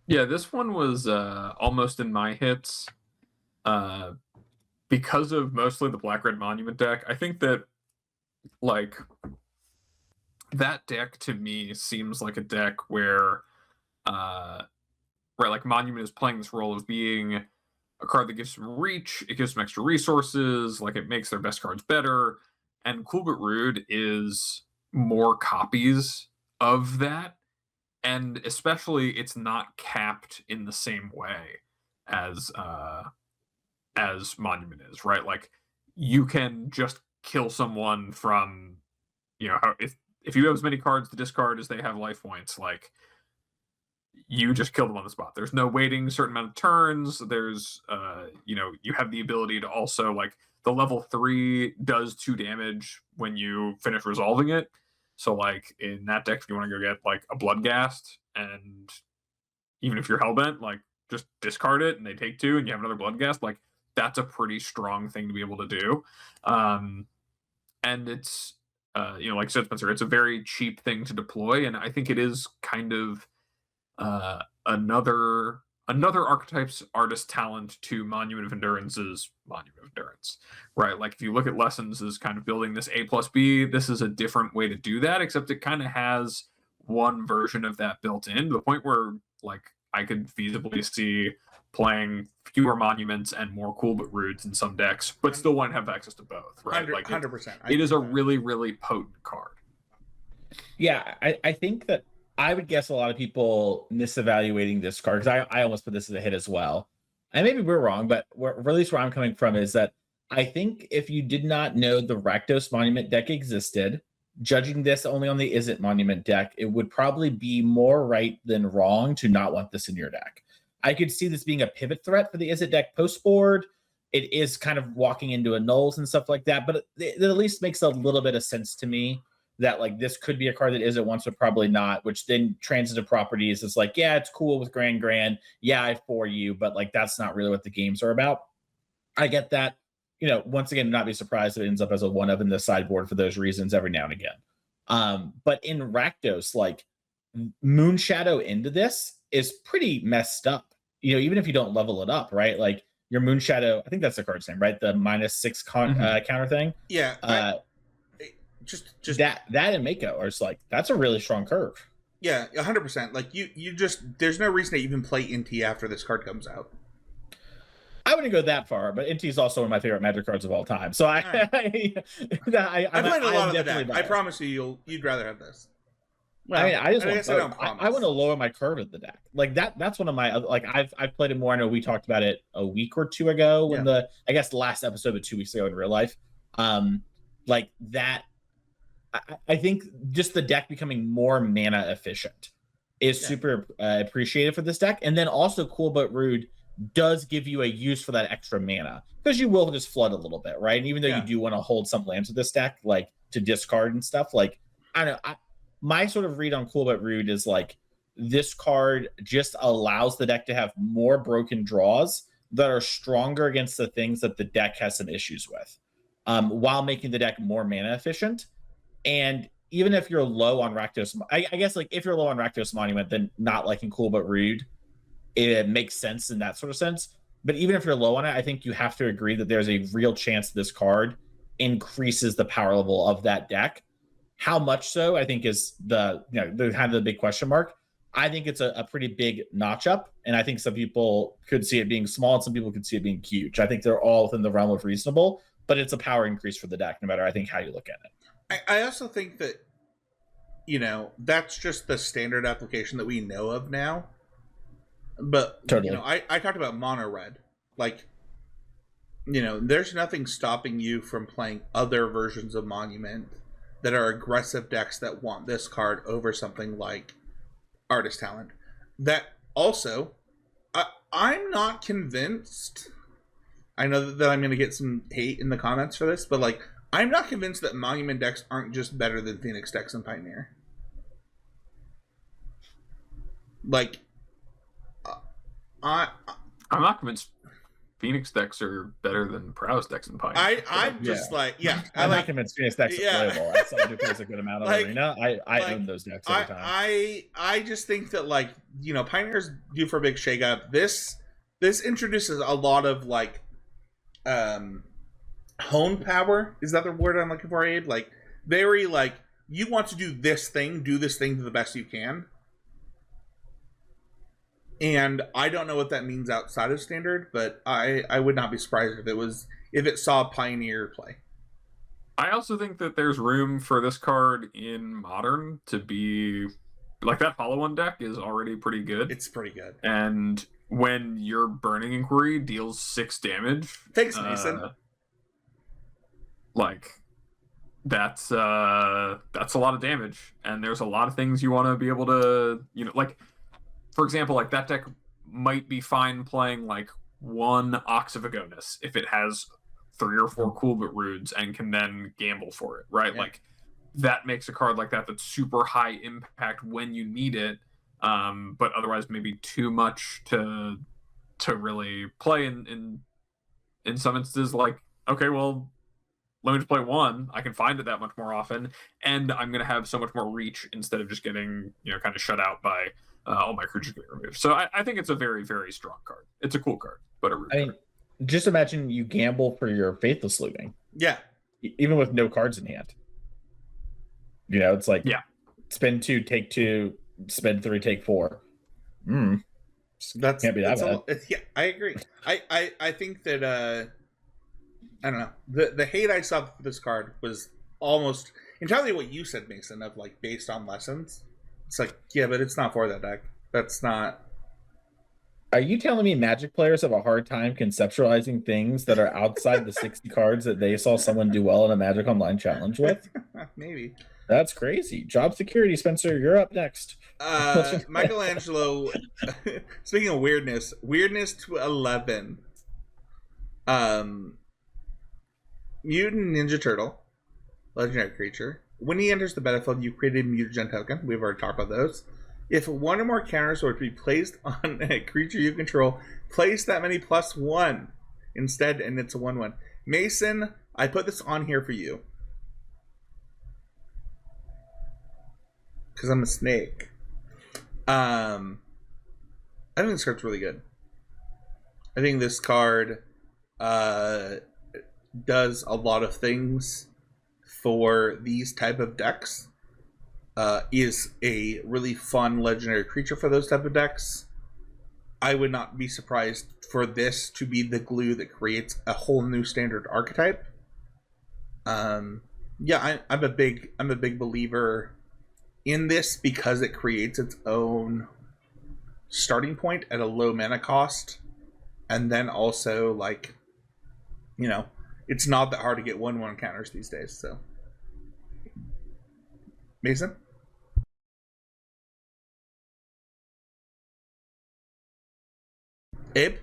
yeah, this one was almost in my hits because of mostly the black-red Monument deck. I think that that deck to me seems like a deck where Monument is playing this role of being a card that gives some reach, it gives some extra resources, it makes their best cards better, and Cool But Rude is more copies of that, and especially it's not capped in the same way as Monument is, right? You can just kill someone from, if you have as many cards to discard as they have life points, you just kill them on the spot. There's no waiting a certain amount of turns. There's, you have the ability to also, the level 3 does 2 damage when you finish resolving it. So, in that deck, if you want to go get, a Bloodghast, and even if you're Hellbent, just discard it, and they take 2, and you have another Bloodghast, that's a pretty strong thing to be able to do. And it's, like you said, Spencer, it's a very cheap thing to deploy, and I think it is kind of another archetype's artist talent to Monument of Endurance is Monument of Endurance, right? If you look at Lessons as kind of building this A plus B, this is a different way to do that, except it kind of has one version of that built in, to the point where I could feasibly see playing fewer Monuments and more Cool But Rudes in some decks, but still want to have access to both, right? 100%. It is a really, really potent card. Yeah, I think that I would guess a lot of people misevaluating this card, because I almost put this as a hit as well. And maybe we're wrong, but at least where I'm coming from is that I think if you did not know the Rakdos Monument deck existed, judging this only on the Izzet Monument deck, it would probably be more right than wrong to not want this in your deck. I could see this being a pivot threat for the Izzet deck post-board. It is kind of walking into a nulls and stuff like that, but it at least makes a little bit of sense to me that this could be a card that Izzet wants, but probably not, which then transitive properties is yeah, it's cool with Grand. Yeah, I for you, but that's not really what the games are about. I get that. Once again, not be surprised if it ends up as a 1-of in the sideboard for those reasons every now and again. But in Rakdos, Moonshadow into this is pretty messed up. Even if you don't level it up, right? Your Moonshadow, I think that's the card's name, right? The -6 counter thing. Yeah. Just that and Mako are just that's a really strong curve. Yeah, 100%. You just, there's no reason to even play NT after this card comes out. I wouldn't go that far, but NT is also one of my favorite Magic cards of all time. So I played a lot of the deck. I promise you'd rather have this. Well, I want to lower my curve of the deck. That's one of my I've played it more. I know we talked about it a week or two ago when I guess the last episode, but 2 weeks ago in real life. Like that, I think just the deck becoming more mana efficient is super appreciated for this deck. And then also Cool But Rude does give you a use for that extra mana, because you will just flood a little bit, right? And even though you do want to hold some lands with this deck, like to discard and stuff, like I don't know, my sort of read on Cool But Rude is like this card just allows the deck to have more broken draws that are stronger against the things that the deck has some issues with, while making the deck more mana efficient. And even if you're low on Rakdos, I guess like if you're low on Rakdos Monument, then not liking Cool But Rude, it makes sense in that sort of sense. But even if you're low on it, I think you have to agree that there's a real chance this card increases the power level of that deck. How much so, I think, is the kind of the big question mark. I think it's a pretty big notch up, and I think some people could see it being small and some people could see it being huge. I think they're all within the realm of reasonable, but it's a power increase for the deck, no matter, I think, how you look at it. I also think that, that's just the standard application that we know of now. But, totally. I talked about mono red. Like, there's nothing stopping you from playing other versions of Monument that are aggressive decks that want this card over something like Artist Talent. That also, I'm not convinced. I know that I'm going to get some hate in the comments for this, but like, I'm not convinced that Monument decks aren't just better than Phoenix decks and Pioneer. Like, I'm not convinced Phoenix decks are better than Prowess decks and Pioneer. I'm just I'm not convinced Phoenix decks are playable. As someone who plays a good amount of Arena, I own those decks every time. I just think that Pioneer's due for a big shakeup. This introduces a lot of hone power. Is that the word I'm looking for, Abe? Like, very you want to do this thing to the best you can. And I don't know what that means outside of Standard, but I would not be surprised if it saw Pioneer play. I also think that there's room for this card in Modern to be like that. Hollow One deck is already pretty good. It's pretty good. And when your Burning Inquiry deals 6 damage, thanks, Mason. That's a lot of damage, and there's a lot of things you want to be able to, for example, that deck might be fine playing one Ox of Agonis if it has 3 or 4 Cool But Rudes and can then gamble for it, right? Yeah. That makes a card like that that's super high impact when you need it, but otherwise maybe too much to really play in some instances. Okay, well, let me just play 1. I can find it that much more often, and I'm going to have so much more reach instead of just getting kind of shut out by all my creatures getting removed. So I think it's a very, very strong card. It's a cool card, but a root card. Just imagine you gamble for your Faithless Looting. Yeah. Even with no cards in hand. It's spend 2, take 2, spend 3, take 4. That can't be that bad. Yeah, I agree. I think that I don't know. The hate I saw for this card was almost entirely what you said, Mason, of based on lessons. It's but it's not for that deck. That's not. Are you telling me Magic players have a hard time conceptualizing things that are outside the 60 cards that they saw someone do well in a Magic Online challenge with? Maybe. That's crazy. Job security, Spencer. You're up next. Michelangelo. Speaking of weirdness to 11. Mutant Ninja Turtle, legendary creature. When he enters the battlefield, you create a mutagen token. We've already talked about those. If 1 or more counters were to be placed on a creature you control, place that many +1 instead, and it's a 1/1. Mason, I put this on here for you because I'm a snake. I think this card's really good. I think this card does a lot of things for these type of decks. Is a really fun legendary creature for those type of decks. I would not be surprised for this to be the glue that creates a whole new standard archetype. I'm a big believer in this because it creates its own starting point at a low mana cost, and then also it's not that hard to get 1/1 counters these days. So, Mason. Abe?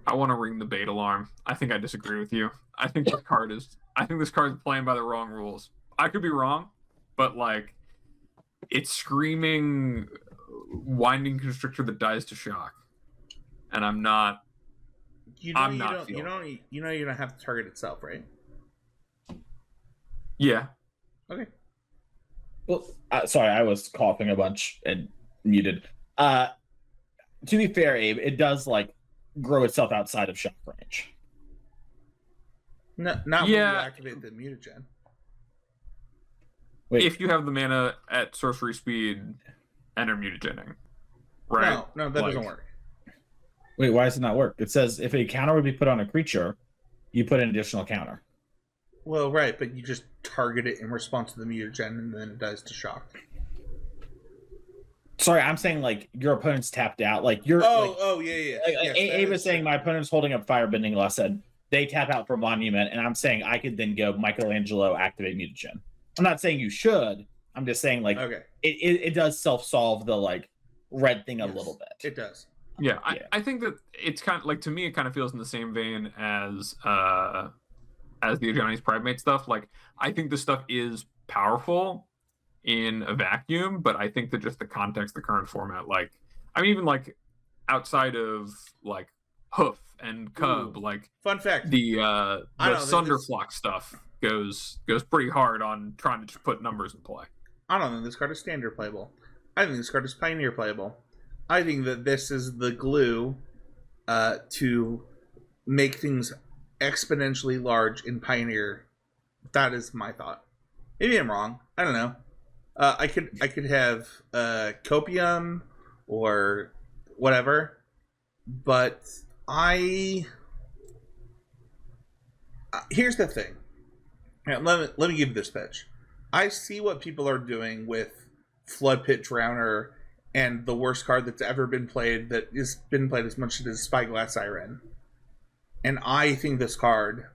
I want to ring the bait alarm. I think I disagree with you. I think this card is playing by the wrong rules. I could be wrong, but like, it's screaming winding constrictor that dies to shock, and I'm not. You don't have to target itself, right? Yeah. Okay. Well, sorry, I was coughing a bunch and muted. To be fair, Abe, it does like grow itself outside of shock range. No, not when you activate the mutagen. Wait, If you have the mana at sorcery speed and are mutagening, right? No, that doesn't work. wait, why does it not work? It says if a counter would be put on a creature, you put an additional counter. Well, right, but you just target it in response to the mutagen, and then it dies to shock. Sorry, I'm saying like your opponent's tapped out. Like you're. Yeah. Yes, Abe was saying my opponent's holding up Firebending Law. Said they tap out for Monument, and I'm saying I could then go Michelangelo activate mutagen. I'm not saying you should. I'm just saying like okay. It does self-solve the like red thing a little bit. It does. Yeah, I think that it's kind of like, to me, it kind of feels in the same vein as the Ajani's Pride stuff. Like, I think this stuff is powerful in a vacuum, but I think that just the context, the current format, like, I mean, even like outside of like Hoof and Cub, like fun fact, the Sunderflock stuff goes pretty hard on trying to just put numbers in play. I don't think this card is standard playable. I think this card is Pioneer playable. I think that this is the glue to make things exponentially large in Pioneer. That is my thought. Maybe I'm wrong. I don't know. I could have Copium or whatever, but here's the thing. Let me give you this pitch. I see what people are doing with Flood Pit Drowner and the worst card that's ever been played, that has been played as much as Spyglass Siren. And I think this card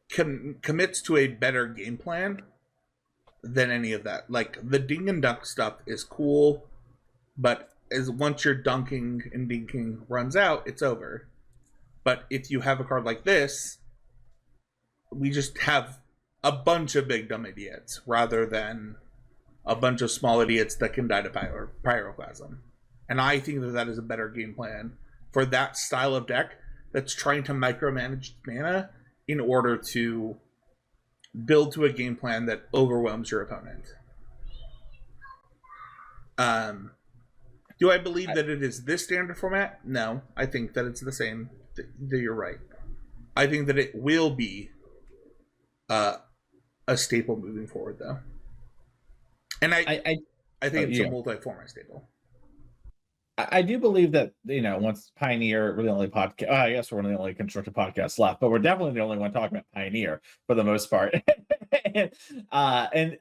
commits to a better game plan than any of that. Like, the Dink and Dunk stuff is cool, but once your dunking and dinking runs out, it's over. But if you have a card like this, we just have a bunch of big dumb idiots rather than a bunch of small idiots that can die to Pyroclasm. And I think that is a better game plan for that style of deck that's trying to micromanage mana in order to build to a game plan that overwhelms your opponent. Do I believe that it is this standard format? No. I think that it's the same. You're right. I think that it will be a staple moving forward, though. And I think it's a multi-format staple. I do believe that, once Pioneer, we're the only podcast. I guess we're one of the only constructed podcasts left, but we're definitely the only one talking about Pioneer for the most part. And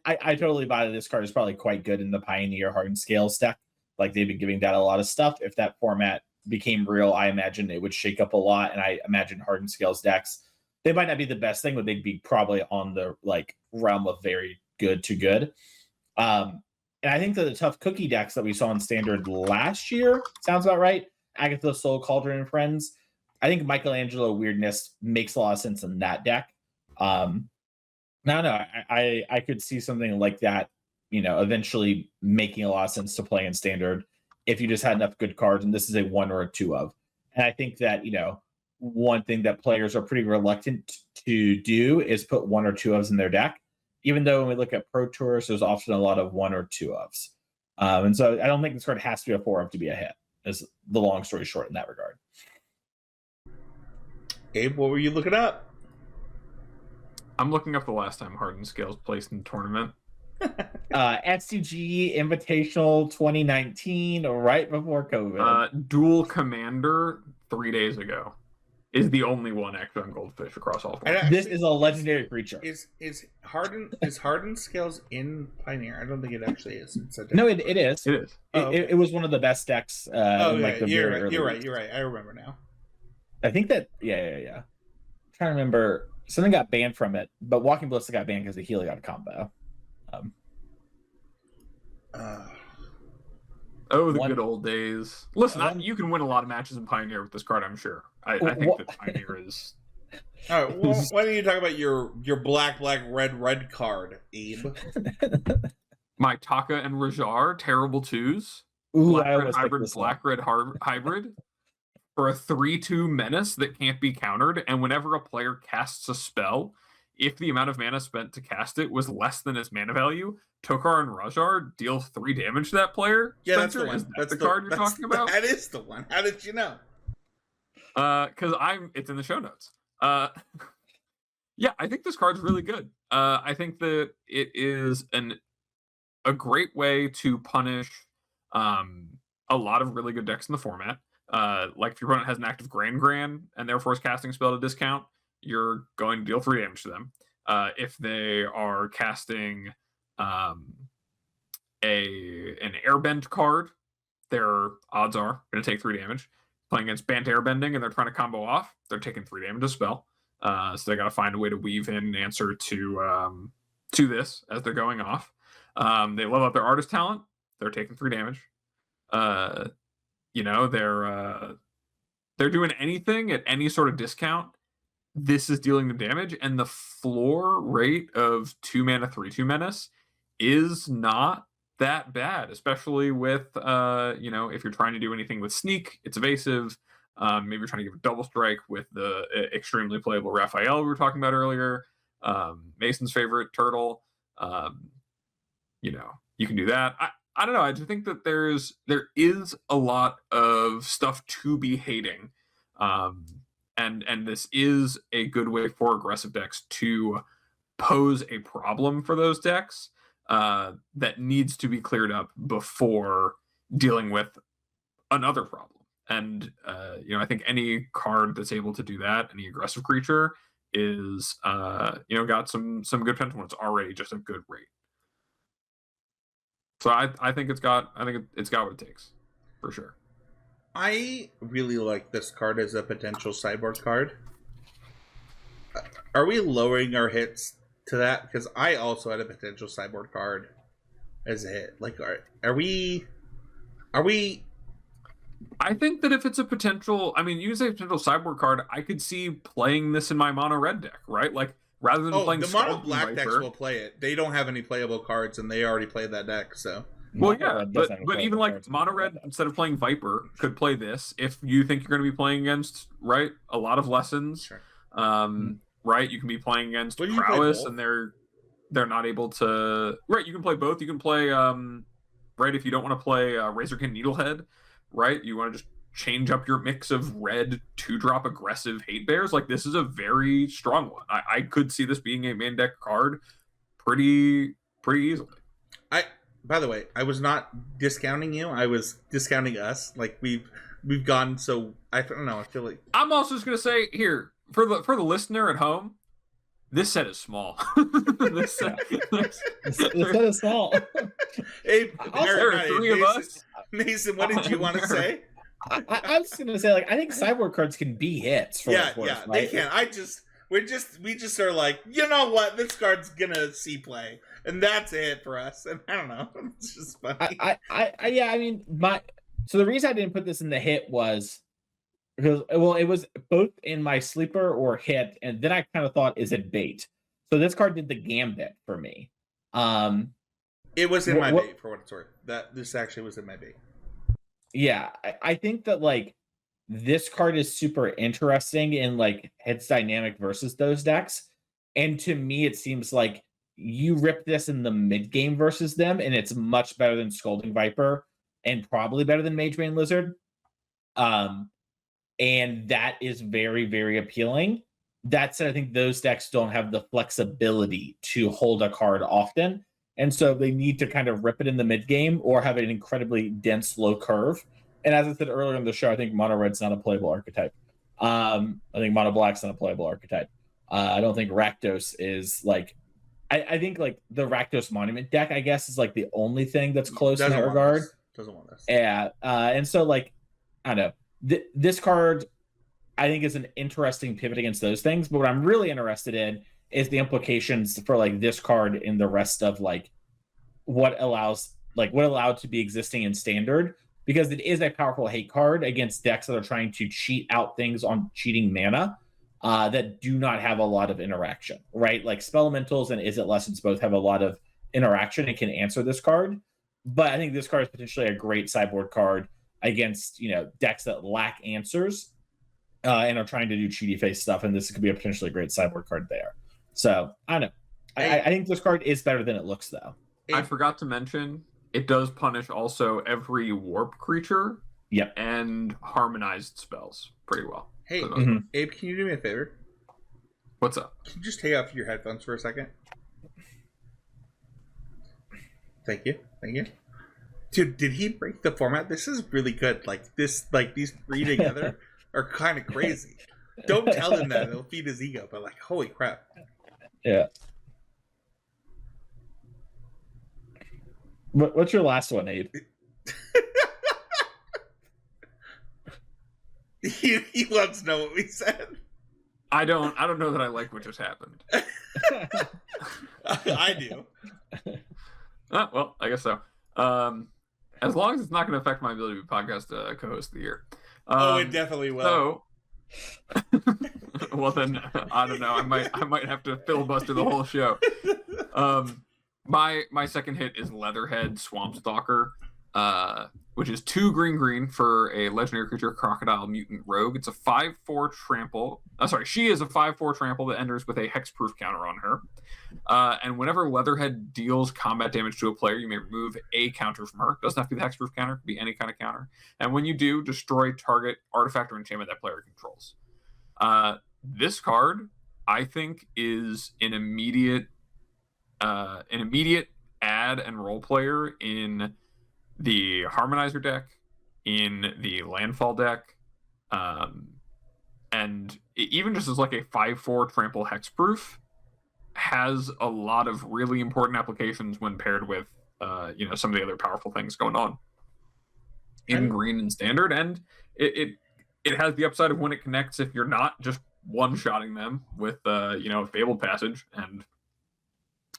I totally buy that this card is probably quite good in the Pioneer Hardened Scales deck. Like, they've been giving that a lot of stuff. If that format became real, I imagine it would shake up a lot. And I imagine Hardened Scales decks, they might not be the best thing, but they'd be probably on the like realm of very good to good. And I think that the tough cookie decks that we saw in Standard last year sounds about right. Agatha, Soul Cauldron, and Friends. I think Michelangelo Weirdness makes a lot of sense in that deck. I could see something like that, eventually making a lot of sense to play in Standard if you just had enough good cards, and this is a 1 or a 2 of. And I think that, one thing that players are pretty reluctant to do is put 1 or 2 ofs in their deck. Even though when we look at Pro Tours, there's often a lot of 1 or 2 ofs. And so I don't think this card has to be a 4 of to be a hit, is the long story short in that regard. Abe, what were you looking up? I'm looking up the last time Hardened Scales placed in the tournament. SCG Invitational 2019, right before COVID. Dual Commander 3 days ago is the only one actually on Goldfish across all four. This is a legendary creature. Is Hardened Scales in Pioneer? I don't think it actually is. No, it is. It is. It was one of the best decks. You're right. I remember now. I think that I'm trying to remember, something got banned from it, but Walking Ballista got banned because the Heliod combo. The one- good old days. Listen, you can win a lot of matches in Pioneer with this card, I'm sure. I think that Pioneer is... All right, well, why don't you talk about your black, red card, Abe? My Taka and Rajar, terrible twos. Ooh, Black I red almost hybrid, black red hybrid. For a 3/2 menace that can't be countered, and whenever a player casts a spell, if the amount of mana spent to cast it was less than its mana value, Tokar and Rajar deal 3 damage to that player. Yeah, Spencer, that's the one. Is that the card you're talking about? That is the one. How did you know? Because it's in the show notes. Yeah, I think this card's really good. I think that it is a great way to punish a lot of really good decks in the format. Like if your opponent has an active Gran and therefore is casting a spell to discount, you're going to deal 3 damage to them. If they are casting an Airbend card, their odds are going to take 3 damage. Playing against Bant Airbending and they're trying to combo off, they're taking 3 damage to spell. So they got to find a way to weave in an answer to this as they're going off. They level up their artist talent, they're taking 3 damage. They're doing anything at any sort of discount. This is dealing the damage, and the floor rate of 2 mana 3/2 menace is not that bad, especially with if you're trying to do anything with sneak, it's evasive. Maybe you're trying to give a double strike with the extremely playable Raphael we were talking about earlier. Mason's favorite turtle. You can do that. I don't know. I just think that there is a lot of stuff to be hating, and this is a good way for aggressive decks to pose a problem for those decks that needs to be cleared up before dealing with another problem. And I think any card that's able to do that, any aggressive creature, is got some good potential when it's already just a good rate. So I think it's got what it takes, for sure. I really like this card as a potential sideboard card. Are we lowering our hits to that? Because I also had a potential sideboard card as a hit. Like, are we? I think that if it's a potential, you say potential sideboard card, I could see playing this in my mono red deck, right? Like, rather than playing the mono black decks will play it. They don't have any playable cards, and they already played that deck. So, well, yeah, but even like mono red, instead of playing Viper, could play this if you think you're going to be playing against a lot of lessons. Sure. Right? You can be playing against prowess, and they're not able to. Right? You can play both. You can play right if you don't want to play Razorkin Needlehead. Right? You want to just change up your mix of red 2-drop aggressive hate bears. Like, this is a very strong one. I could see this being a main deck card pretty easily. By the way, I was not discounting you. I was discounting us. Like, we've gone so, I don't know. I feel like I'm also just gonna say here for the listener at home, this set is small. This set is small. Hey, there are 3 of us. Mason, what did you want to say? I was gonna say, like, I think sideboard cards can be hits. For right? They can. We just are like, you know what, this card's gonna see play, and that's it for us. And I don't know, it's just funny. So the reason I didn't put this in the hit was because, well, it was both in my sleeper or hit, and then I kind of thought, is it bait? So this card did the gambit for me. It was in my bait, for what it's worth. This actually was in my bait. Yeah, I think that, like, this card is super interesting in, like, hits dynamic versus those decks. And to me, it seems like you rip this in the mid game versus them, and it's much better than Scolding Viper and probably better than Mage Bane Lizard. And that is very, very appealing. That said, I think those decks don't have the flexibility to hold a card often. And so they need to kind of rip it in the mid game or have an incredibly dense low curve. And as I said earlier in the show, I think mono red's not a playable archetype. I think mono black's not a playable archetype. I don't think Rakdos is like. I think like the Rakdos Monument deck, I guess, is like the only thing that's close in that regard. Doesn't want this. Yeah, and so like I don't know. This card, I think is an interesting pivot against those things. But what I'm really interested in is the implications for like this card in the rest of like what allowed to be existing in standard, because it is a powerful hate card against decks that are trying to cheat out things on cheating mana that do not have a lot of interaction, right? Like Spelementals and Is It Lessons both have a lot of interaction and can answer this card. But I think this card is potentially a great sideboard card against, decks that lack answers and are trying to do cheaty face stuff. And this could be a potentially great sideboard card there. So I don't know. I think this card is better than it looks, though. I forgot to mention, it does punish also every warp creature Yep. and harmonized spells pretty well. Hey, Abe, can you do me a favor? What's up? Can you just take off your headphones for a second? Thank you. Dude, did he break the format? This is really good. These three together are kind of crazy. Don't tell him that. It'll feed his ego, but holy crap. Yeah. What's your last one, Abe? He loves to know what we said. I don't know that I like what just happened. I do. Well, I guess so. As long as it's not going to affect my ability to be podcast co-host of the year. It definitely will. So, well then, I don't know. I might have to filibuster the whole show. My second hit is Leatherhead Swampstalker, which is 2 green for a legendary creature, Crocodile Mutant Rogue. It's a 5/4 trample. She is a 5/4 trample that enters with a hexproof counter on her. And whenever Leatherhead deals combat damage to a player, you may remove a counter from her. It doesn't have to be the hexproof counter, it could be any kind of counter. And when you do, destroy target artifact or enchantment that player controls. This card, I think, is an immediate add and role player in the Harmonizer deck, in the Landfall deck, and even just as like a 5/4 trample hexproof, has a lot of really important applications when paired with some of the other powerful things going on in green and standard. And it has the upside of when it connects, if you're not just one-shotting them with Fabled Passage and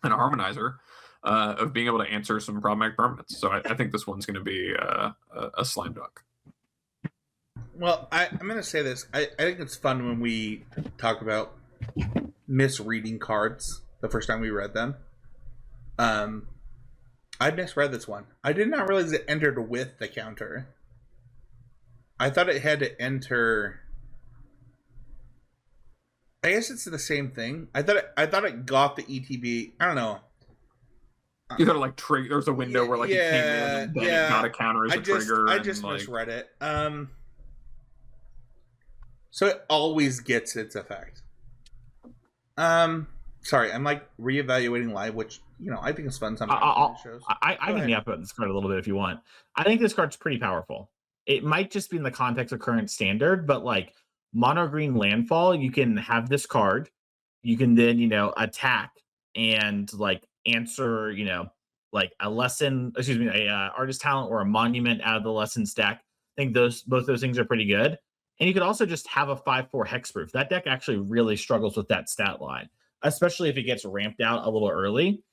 a Harmonizer, of being able to answer some problematic permanents. So I think this one's going to be a slam dunk. Well, I'm going to say this. I think it's fun when we talk about misreading cards the first time we read them. I misread this one. I did not realize it entered with the counter. I thought it had to enter... I guess it's the same thing. I thought it got the ETB. I don't know. You thought there's a window where it came in and then it got a counter as a trigger. I just misread it. So it always gets its effect. Sorry, I'm reevaluating live, which I think is fun sometimes. I can yap about this card a little bit if you want. I think this card's pretty powerful. It might just be in the context of current standard, but mono green landfall, you can have this card. You can then attack and answer a lesson, a artist talent or a monument out of the lesson stack. I think both those things are pretty good. And you could also just have a 5/4 hexproof. That deck actually really struggles with that stat line, especially if it gets ramped out a little early.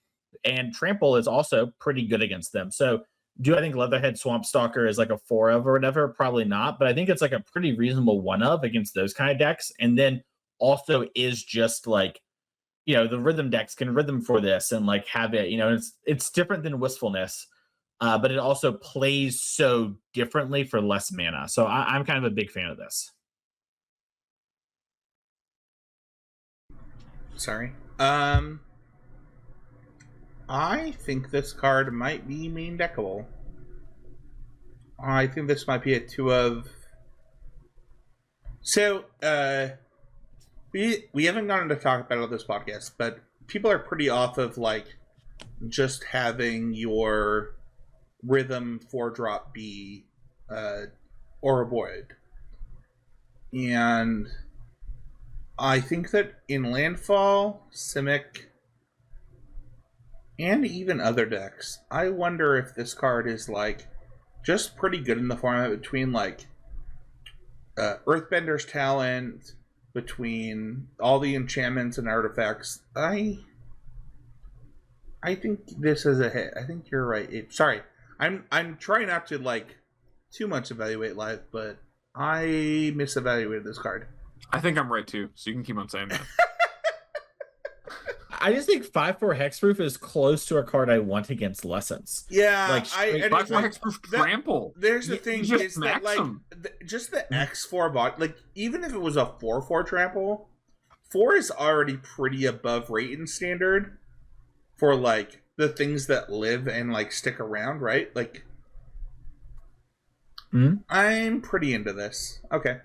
And trample is also pretty good against them. So do I think Leatherhead Swampstalker is a 4 of or whatever? Probably not, but I think it's a pretty reasonable 1 of against those kind of decks. And then also is just the rhythm decks can rhythm for this and have it, it's different than Wistfulness, but it also plays so differently for less mana. So I'm kind of a big fan of this. Sorry. I think this card might be main deckable. I think this might be a 2 of. So, we haven't gotten to talk about it on this podcast, but people are pretty off of just having your rhythm 4-drop be Ouroboros. And I think that in Landfall, Simic, and even other decks, I wonder if this card is just pretty good in the format between Earthbender's talent, between all the enchantments and artifacts, I think this is a hit. I think you're right. Sorry, I'm trying not to like too much evaluate life, but I misevaluated this card. I think I'm right too, so you can keep on saying that. I just think 5/4 hexproof is close to a card I want against Lessons. Yeah, Like, I 5/4 hexproof trample. There's the thing Just is that like Maxim. just the X4 bot, like even if it was a 4/4 trample, 4 is already pretty above rate and standard for like the things that live and like stick around, right? Like I'm pretty into this. Okay.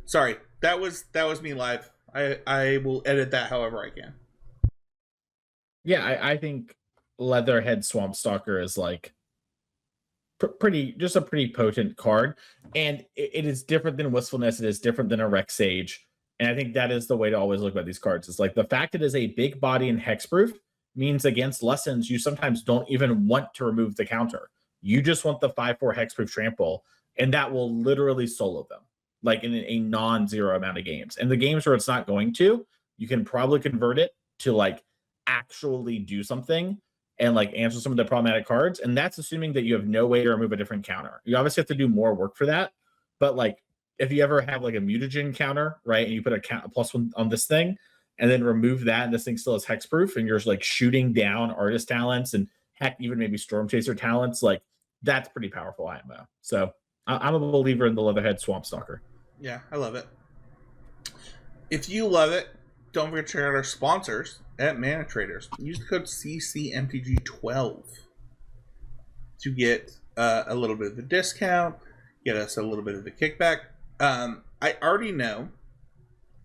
Sorry. That was me live. I will edit that however I can. Yeah, I think Leatherhead Swamp Stalker is like pretty, just a pretty potent card, and it is different than Wistfulness. It is different than a Rex Sage, and I think that is the way to always look at these cards. It's like the fact it is a big body and hexproof means against Lessons you sometimes don't even want to remove the counter. You just want the 5/4 hexproof trample, and that will literally solo them like in a non-zero amount of games. And the games where it's not going to, you can probably convert it to like actually do something and like answer some of the problematic cards, and that's assuming that you have no way to remove a different counter. You obviously have to do more work for that, but like if you ever have like a mutagen counter, right, and you put a +1 on this thing and then remove that and this thing still has hexproof and you're just like shooting down artist talents and heck even maybe storm chaser talents, like that's pretty powerful IMO. So I'm a believer in the Leatherhead Swamp Stalker. Yeah, I love it. If you love it, don't forget to check out our sponsors at Mana Traders. Use the code CCMTG12 to get a little bit of a discount, get us a little bit of a kickback. I already know,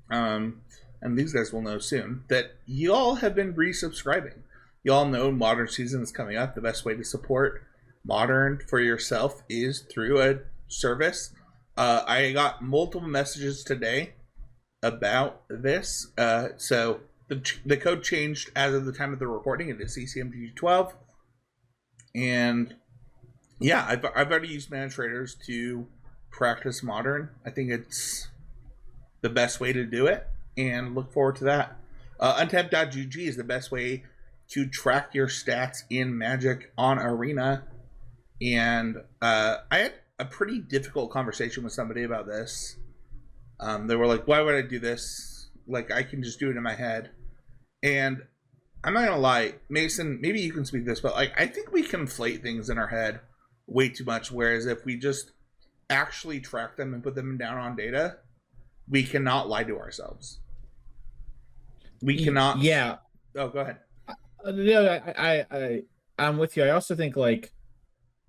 and these guys will know soon, that y'all have been resubscribing. Y'all know Modern Season is coming up. The best way to support Modern for yourself is through a service. I got multiple messages today about this. So the code changed as of the time of the recording. It is CCMTG12. And yeah, I've already used Mana Traders to practice Modern. I think it's the best way to do it, and look forward to that. Untapped.gg is the best way to track your stats in Magic on Arena. And I had a pretty difficult conversation with somebody about this. They were like, why would I do this? Like, I can just do it in my head. And I'm not gonna lie, Mason, maybe you can speak to this, but like, I think we conflate things in our head way too much. Whereas if we just actually track them and put them down on data, we cannot lie to ourselves. We cannot. Yeah. Oh, go ahead. I'm with you. I also think like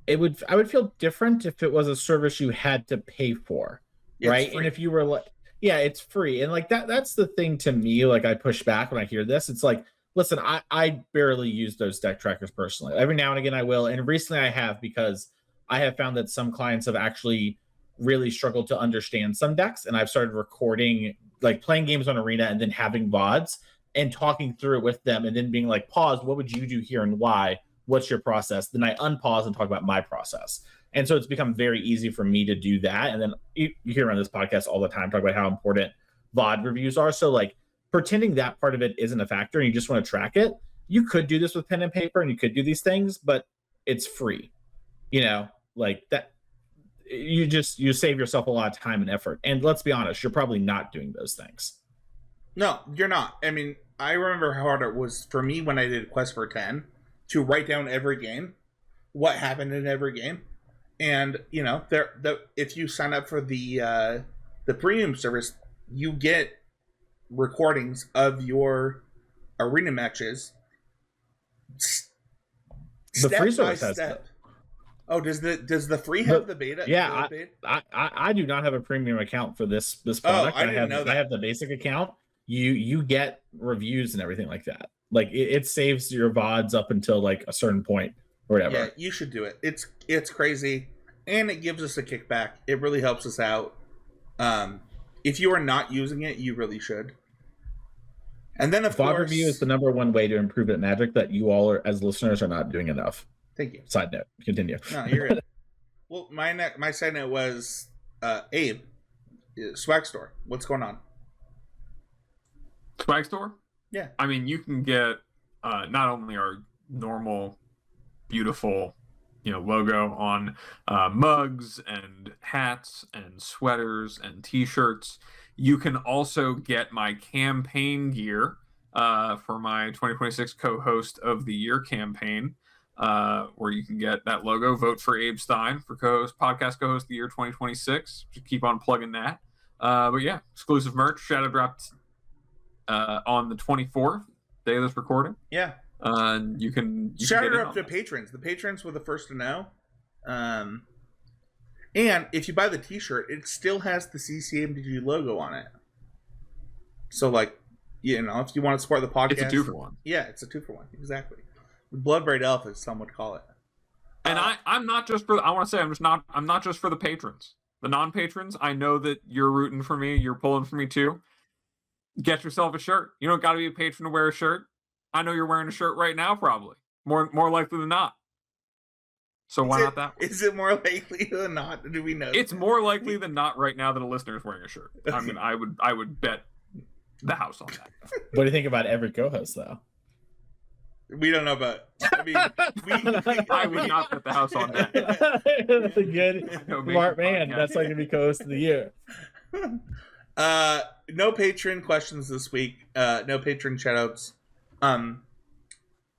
I would feel different if it was a service you had to pay for, right? And if you were like, yeah, it's free, and like that's the thing to me. Like I push back when I hear this. It's like, listen, I barely use those deck trackers personally. Every now and again I will, and recently I have, because I have found that some clients have actually really struggled to understand some decks, and I've started recording, like playing games on Arena and then having VODs and talking through it with them, and then being like, pause, what would you do here and why? What's your process? Then I unpause and talk about my process. And so it's become very easy for me to do that. And then you hear on this podcast all the time talk about how important VOD reviews are. So like pretending that part of it isn't a factor and you just want to track it, you could do this with pen and paper and you could do these things, but it's free. You know, like that, you save yourself a lot of time and effort. And let's be honest, you're probably not doing those things. No, you're not. I mean, I remember how hard it was for me when I did Quest for 10 to write down every game, what happened in every game. And, you know, if you sign up for the premium service, you get recordings of your arena matches. The free service has that. Oh, does the free have the beta? Yeah, I do not have a premium account for this product. Oh, I didn't know that. I have the basic account. You get reviews and everything like that. Like it saves your VODs up until like a certain point or whatever. Yeah, you should do it. It's crazy, and it gives us a kickback. It really helps us out. If you are not using it, you really should. And then of course, VOD review is the #1 way to improve at Magic that you all are, as listeners, are not doing enough. Thank you. Side note, continue. No, you're good. Well, my side note was Abe. swag store. What's going on? Swag store? Yeah. I mean, you can get not only our normal, beautiful, logo on mugs and hats and sweaters and T-shirts. You can also get my campaign gear for my 2026 co-host of the year campaign, where you can get that logo. Vote for Abe Stein for podcast co-host of the year 2026. Just keep on plugging that. But yeah, exclusive merch. Shadow dropped on the 24th, day of this recording. Yeah. You can shout get it up to patrons. The patrons were the first to know. And if you buy the T-shirt, it still has the CCMDG logo on it. So, like, if you want to support the podcast, it's a 2-for-1. Yeah, it's a 2-for-1. Exactly. Blood Braid Elf, as some would call it. And I'm not just for. I want to say I'm not just for the patrons. The non-patrons, I know that you're rooting for me. You're pulling for me too. Get yourself a shirt. You don't got to be a patron to wear a shirt. I know you're wearing a shirt right now, probably. More likely than not. So why not that one? Is it more likely than not? Do we know? It's more likely than not right now that a listener is wearing a shirt. I mean, I would bet the house on that. What do you think about every co-host, though? We don't know about. I mean, I would not bet the house on that. That's a good, smart man. That's like gonna be co-host of the year. No patron questions this week. No patron shoutouts.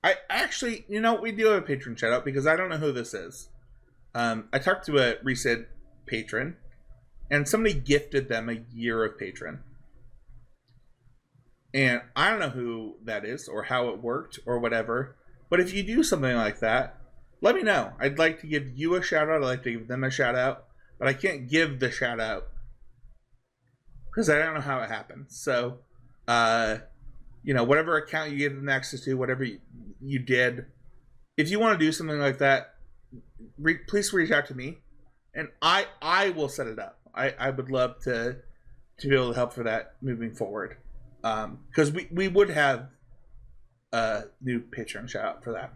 I actually, we do have a patron shout out because I don't know who this is. I talked to a recent patron and somebody gifted them a year of patron. And I don't know who that is or how it worked or whatever. But if you do something like that, let me know. I'd like to give you a shout out. I'd like to give them a shout out. But I can't give the shout out because I don't know how it happened. So, whatever account you give them access to, whatever you did, if you want to do something like that, please reach out to me, and I will set it up. I would love to be able to help for that moving forward, because we would have a new Patreon shout out for that.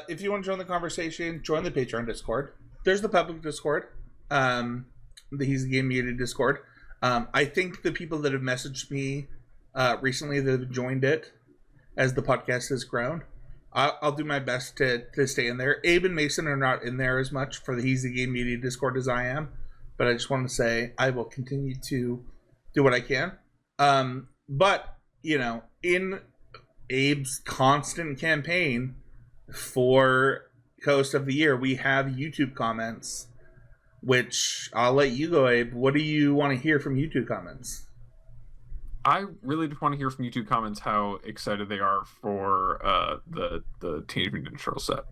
If you want to join the conversation, join the Patreon Discord. There's the public Discord, the He's the Game Media Discord. I think the people that have messaged me recently that have joined it as the podcast has grown, I'll do my best to stay in there. Abe and Mason are not in there as much for the He's the Game Media Discord as I am, but I just want to say I will continue to do what I can. But, in Abe's constant campaign for Coast of the Year, we have YouTube comments, which I'll let you go, Abe. What do you want to hear from YouTube comments? I really just want to hear from YouTube comments how excited they are for the Teenage Mutant Ninja Turtles set.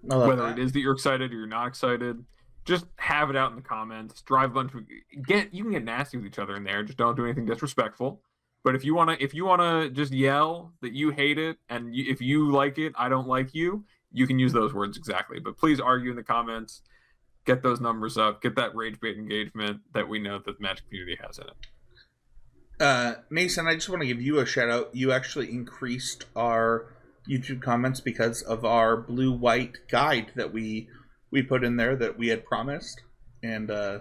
Whether it is that you're excited or you're not excited, just have it out in the comments. Drive a bunch of you can get nasty with each other in there. Just don't do anything disrespectful. But if you wanna just yell that you hate it and if you like it, I don't like you, you can use those words exactly. But please argue in the comments. Get those numbers up. Get that rage bait engagement that we know that the Magic community has in it. Mason, I just want to give you a shout out. You actually increased our YouTube comments because of our blue-white guide that we put in there that we had promised, and I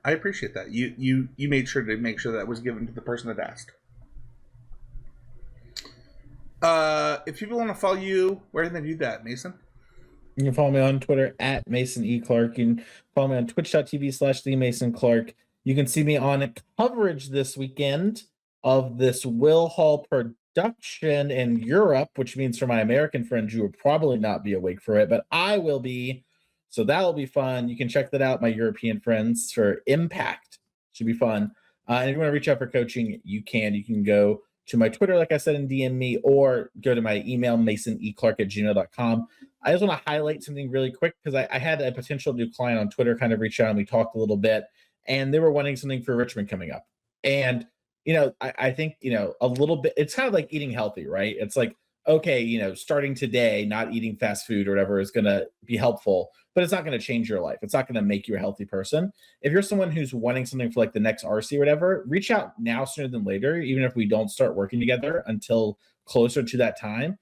appreciate that. You made sure to make sure that was given to the person that asked. If people want to follow you, where do they do that, Mason? You can follow me on Twitter at Mason E. Clark. You can follow me on twitch.tv/TheMasonClark. You can see me on coverage this weekend of this Will Hall production in Europe, which means for my American friends, you will probably not be awake for it, but I will be. So that'll be fun. You can check that out, my European friends, for Impact. Should be fun. And if you want to reach out for coaching, you can. You can go to my Twitter, like I said, and DM me, or go to my email, masoneclark@gmail.com. I just want to highlight something really quick because I had a potential new client on Twitter kind of reach out and we talked a little bit, and they were wanting something for Richmond coming up. And, I think, a little bit, it's kind of like eating healthy, right? It's like, okay, starting today, not eating fast food or whatever is going to be helpful, but it's not going to change your life. It's not going to make you a healthy person. If you're someone who's wanting something for like the next RC or whatever, reach out now sooner than later, even if we don't start working together until closer to that time,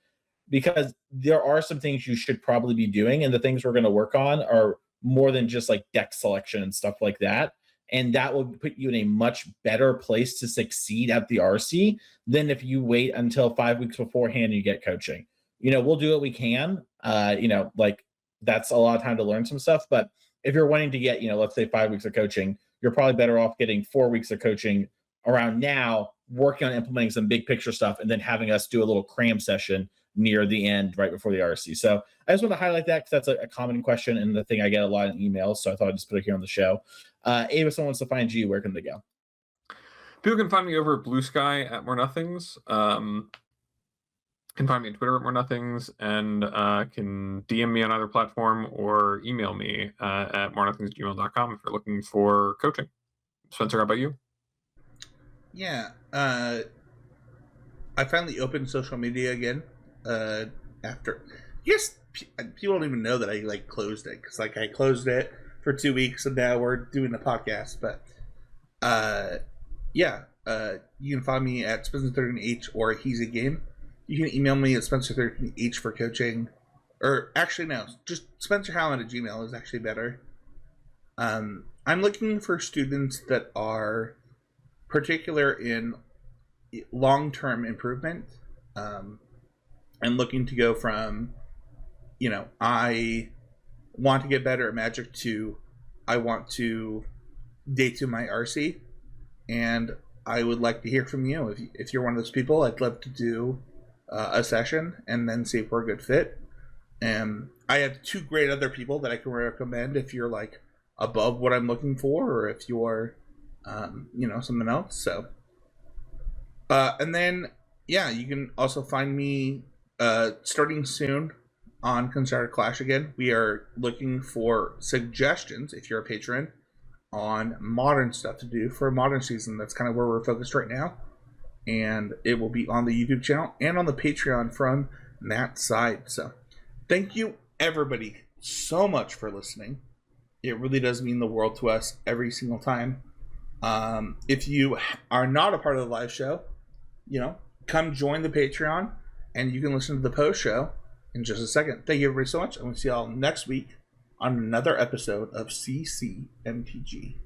because there are some things you should probably be doing. And the things we're going to work on are more than just like deck selection and stuff like that. And that will put you in a much better place to succeed at the RC than if you wait until 5 weeks beforehand and you get coaching. We'll do what we can. Like that's a lot of time to learn some stuff. But if you're wanting to get, let's say 5 weeks of coaching, you're probably better off getting 4 weeks of coaching around now, working on implementing some big picture stuff, and then having us do a little cram session near the end, right before the RC. So I just want to highlight that because that's a common question and the thing I get a lot in emails. So I thought I'd just put it here on the show. Abe, if someone wants to find you, where can they go? People can find me over at Blue Sky at More Nothings. Can find me on Twitter at More Nothings, and can DM me on either platform or email me at morenothingsgmail.com if you're looking for coaching. Spencer, how about you? Yeah, I finally opened social media again. After, yes, people don't even know that I closed it because I closed it for 2 weeks and now we're doing the podcast. But you can find me at Spencer13H or He's a Game. You can email me at Spencer13H for coaching, or actually no, just Spencer Howland at Gmail is actually better. I'm looking for students that are particular in long-term improvement, and looking to go from, I want to get better at Magic to I want to day 2 my RC, and I would like to hear from you. If you're one of those people, I'd love to do a session and then see if we're a good fit. And I have 2 great other people that I can recommend if you're above what I'm looking for, or if you're something else. So and then you can also find me starting soon on Constructor Clash again. We are looking for suggestions, if you're a patron, on modern stuff to do for a modern season. That's kind of where we're focused right now, and it will be on the YouTube channel and on the Patreon from that side. So thank you everybody so much for listening. It really does mean the world to us every single time. If you are not a part of the live show, come join the Patreon and you can listen to the post show in just a second. Thank you everybody so much, and we'll see y'all next week on another episode of CCMTG.